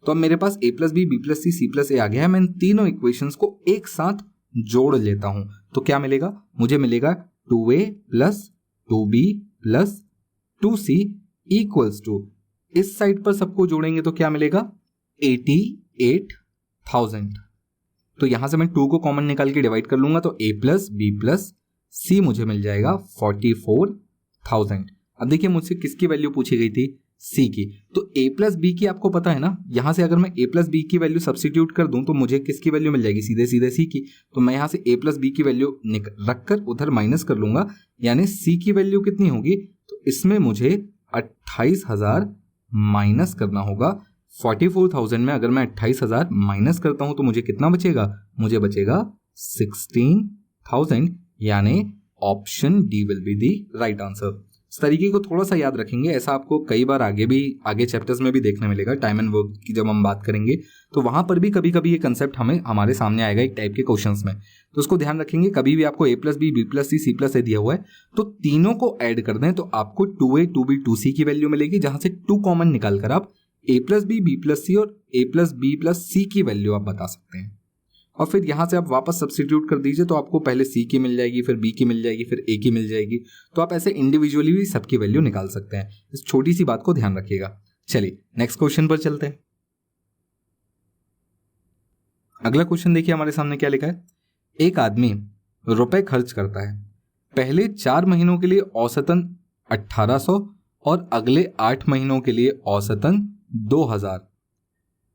तो अब मेरे पास a plus B, b plus C, c plus a आ गया है। मैं इन तीनों इक्वेशंस को एक साथ जोड़ लेता हूं तो क्या मिलेगा, मुझे मिलेगा 2A plus 2B plus 2C equals to, इस साइड पर सबको जोड़ेंगे तो क्या मिलेगा 88,000। तो यहां से मैं 2 को कॉमन निकाल के डिवाइड कर लूंगा तो A plus B plus C मुझे मिल जाएगा 44,000। अब देखिए मुझसे किसकी वैल्यू पूछी गई थी, C की। तो A प्लस B की आपको पता है ना, यहां से अगर मैं A प्लस B की वैल्यू सब्स्टिट्यूट कर दूं तो मुझे किसकी वैल्यू मिल जाएगी, सीधे सीधे C की। तो मैं यहां से A प्लस B की वैल्यू रखकर उधर माइनस कर लूंगा, यानी C की वैल्यू कितनी होगी, तो इसमें मुझे 28,000 माइनस करना होगा। 44,000 में अगर मैं 28,000 माइनस करता हूं तो मुझे कितना बचेगा, मुझे बचेगा 16,000, यानी option D will be the right answer. इस तरीके को थोड़ा सा याद रखेंगे, ऐसा आपको कई बार आगे चैप्टर्स में भी देखने मिलेगा। टाइम एंड वर्क की जब हम बात करेंगे तो वहां पर भी कभी कभी ये कंसेप्ट हमारे सामने आएगा एक टाइप के क्वेश्चंस में, तो उसको ध्यान रखेंगे। कभी भी आपको A plus B, B plus C, C plus A दिया हुआ है तो तीनों को ऐड कर दें तो आपको 2A 2B 2C की वैल्यू मिलेगी, जहां से 2 कॉमन निकाल कर आप A plus B, B plus C और A plus B plus C की वैल्यू आप बता सकते हैं। और फिर यहां से आप वापस सब्स्टिट्यूट कर दीजिए तो आपको पहले C की मिल जाएगी, फिर B की मिल जाएगी, फिर A की मिल जाएगी। तो आप ऐसे इंडिविजुअली भी सबकी वैल्यू निकाल सकते हैं। इस छोटी सी बात को ध्यान रखिएगा। चलिए नेक्स्ट क्वेश्चन पर चलते हैं। अगला क्वेश्चन देखिए हमारे सामने क्या लिखा है। एक आदमी रुपए खर्च करता है, पहले 4 महीनों के लिए औसतन 1800 और अगले 8 महीनों के लिए औसतन 2000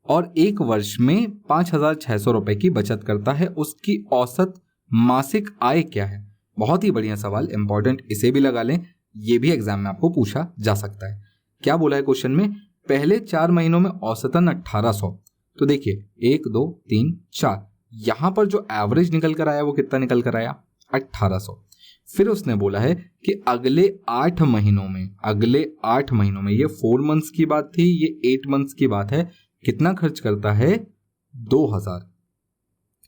और एक वर्ष में 5,600 रुपए की बचत करता है। उसकी औसत मासिक आय क्या है। बहुत ही बढ़िया सवाल, इंपॉर्टेंट, इसे भी लगा लें, ये भी एग्जाम में आपको पूछा जा सकता है। क्या बोला है क्वेश्चन में, पहले 4 महीनों में औसतन 1800। तो देखिए 1 2 3 4, यहां पर जो एवरेज निकल कर आया वो कितना निकल कर आया, 1800। फिर उसने बोला है कि अगले 8 महीनों में, ये 4 मंथ्स की बात थी, ये 8 मंथ्स की बात है, कितना खर्च करता है, 2000।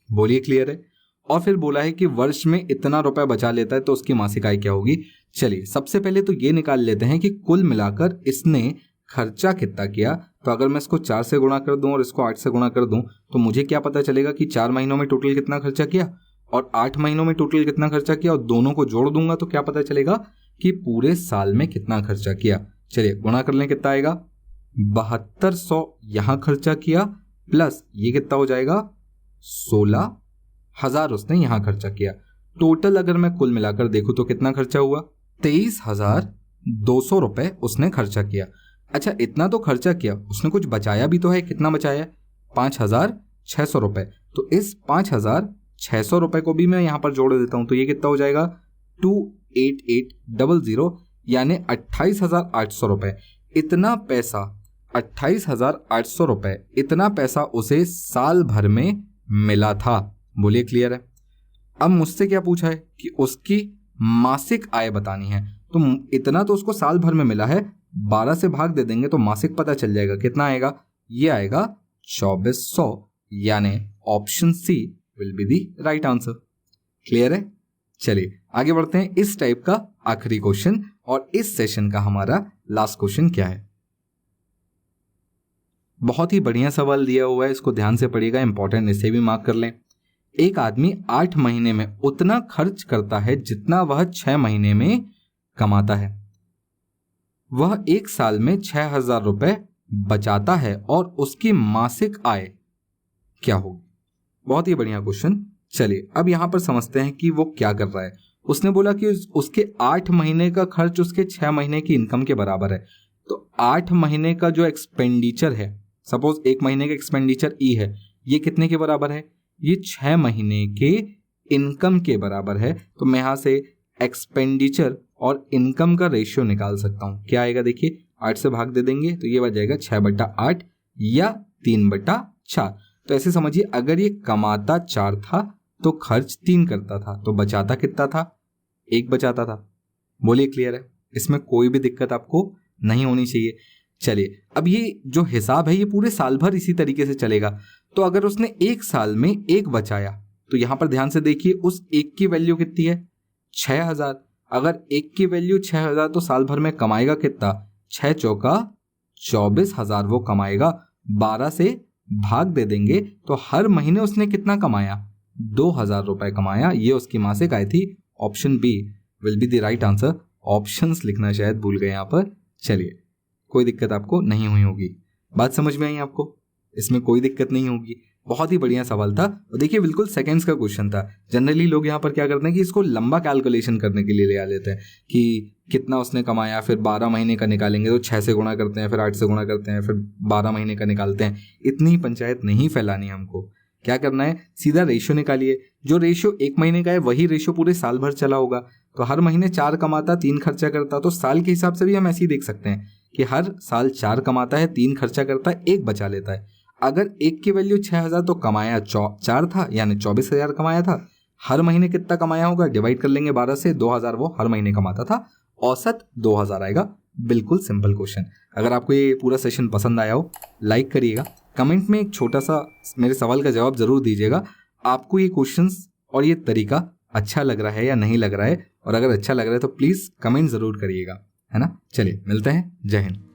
बोलिए क्लियर है। और फिर बोला है कि वर्ष में इतना रुपया बचा लेता है तो उसकी मासिक आय क्या होगी। चलिए सबसे पहले तो ये निकाल लेते हैं कि कुल मिलाकर इसने खर्चा कितना किया। तो अगर मैं इसको 4 से गुणा कर दूं और इसको 8 से गुणा कर दूं तो मुझे क्या पता चलेगा कि 4 महीनों में टोटल कितना खर्चा किया और 8 महीनों में टोटल कितना खर्चा किया, और दोनों को जोड़ दूंगा तो क्या पता चलेगा कि पूरे साल में कितना खर्चा किया। चलिए गुणा कर लें, कितना आएगा, 7200 यहां खर्चा किया प्लस ये कितना हो जाएगा, 16,000 उसने यहां खर्चा किया। टोटल अगर मैं कुल मिलाकर देखूं तो कितना खर्चा हुआ, 23,200 रुपए उसने खर्चा किया। अच्छा इतना तो खर्चा किया, उसने कुछ बचाया भी तो है, कितना बचाया, 5,600 रुपए। तो इस 5,600 रुपए को भी मैं यहां पर जोड़ देता हूं तो ये कितना हो जाएगा, 28800, यानी 28,800 रुपए। इतना पैसा 28,800 रुपए, इतना पैसा उसे साल भर में मिला था। बोलिए क्लियर है। अब मुझसे क्या पूछा है कि उसकी मासिक आय बतानी है, तो इतना तो उसको साल भर में मिला है, 12 से भाग दे देंगे तो मासिक पता चल जाएगा, कितना आएगा, ये आएगा 2400, यानी option C will be the right answer. Clear है। चलिए आगे बढ़ते हैं। इस टाइप का आखिरी क्वेश्चन और इस सेशन का हमारा लास्ट क्वेश्चन क्या है। बहुत ही बढ़िया सवाल दिया हुआ है, इसको ध्यान से पढ़िएगा, इंपॉर्टेंट, इसे भी मार्क कर लें। एक आदमी 8 महीने में उतना खर्च करता है जितना वह 6 महीने में कमाता है। वह एक साल में 6,000 रुपए बचाता है और उसकी मासिक आय क्या होगी। बहुत ही बढ़िया क्वेश्चन। चलिए अब यहां पर समझते हैं कि वो क्या कर रहा है। उसने बोला कि उसके 8 महीने का खर्च उसके 6 महीने की इनकम के बराबर है। तो 8 महीने का जो एक्सपेंडिचर है, सपोज 1 महीने का एक्सपेंडिचर ई है, ये कितने के बराबर है, ये 6 महीने के इनकम के बराबर है। तो मैं यहां से एक्सपेंडिचर और इनकम का रेशियो निकाल सकता हूं। क्या आएगा, देखिए 8 से भाग दे देंगे तो ये बच जाएगा 6/8 या 3/4। तो ऐसे समझिए अगर ये कमाता 4 था तो खर्च 3 करता था, तो बचाता कितना था, 1 बचाता था। बोलिए क्लियर है, इसमें कोई भी दिक्कत आपको नहीं होनी चाहिए। चलिए अब ये जो हिसाब है ये पूरे साल भर इसी तरीके से चलेगा। तो अगर उसने एक साल में 1 बचाया तो यहां पर ध्यान से देखिए उस 1 की वैल्यू कितनी है, 6,000। अगर 1 की वैल्यू 6,000 तो साल भर में कमाएगा कितना, 6 चौका 24,000 वो कमाएगा। 12 से भाग दे देंगे तो हर महीने उसने कितना कमाया, 2,000 रुपए कमाया, ये उसकी मासिक आय थी। Option B will be the right answer. Options लिखना शायद भूल गए यहाँ पर। चलिए, कोई दिक्कत आपको नहीं हुई होगी। बात समझ में आई आपको? इसमें कोई दिक्कत नहीं होगी। बहुत ही बढ़िया सवाल था। और देखिए, बिल्कुल सेकंड्स का क्वेश्चन था। जनरली लोग यहाँ पर क्या करते हैं कि इसको लंबा कैलकुलेशन करने के लिए ले आ लेते हैं कि कितना उसने कमाया, फिर 12 महीने का निकालेंगे तो 6 से गुणा करते हैं, फिर 8 से गुणा करते हैं, फिर 12 महीने का निकालते हैं। इतनी पंचायत नहीं फैलानी हमको। क्या करना है, सीधा रेशियो निकालिए। जो रेशियो 1 महीने का है वही रेशियो पूरे साल भर चला होगा। तो हर महीने 4 कमाता, 3 खर्चा करता, तो साल के हिसाब से भी हम ऐसे ही देख सकते हैं कि हर साल 4 कमाता है, 3 खर्चा करता है, 1 बचा लेता है। अगर 1 की वैल्यू 6,000 तो कमाया 4 था, यानी 24,000 कमाया था। हर महीने कितना कमाया होगा, डिवाइड कर लेंगे 12 से। 2,000 वो हर महीने कमाता था, औसत 2,000 आएगा। बिल्कुल सिंपल क्वेश्चन। अगर आपको ये पूरा सेशन पसंद आया हो, लाइक करिएगा। कमेंट में एक छोटा सा मेरे सवाल का जवाब जरूर दीजिएगा। आपको ये क्वेश्चंस और ये तरीका अच्छा लग रहा है या नहीं लग रहा है, और अगर अच्छा लग रहा है तो प्लीज़ कमेंट ज़रूर करिएगा, है ना। चलिए, मिलते हैं। जय हिंद।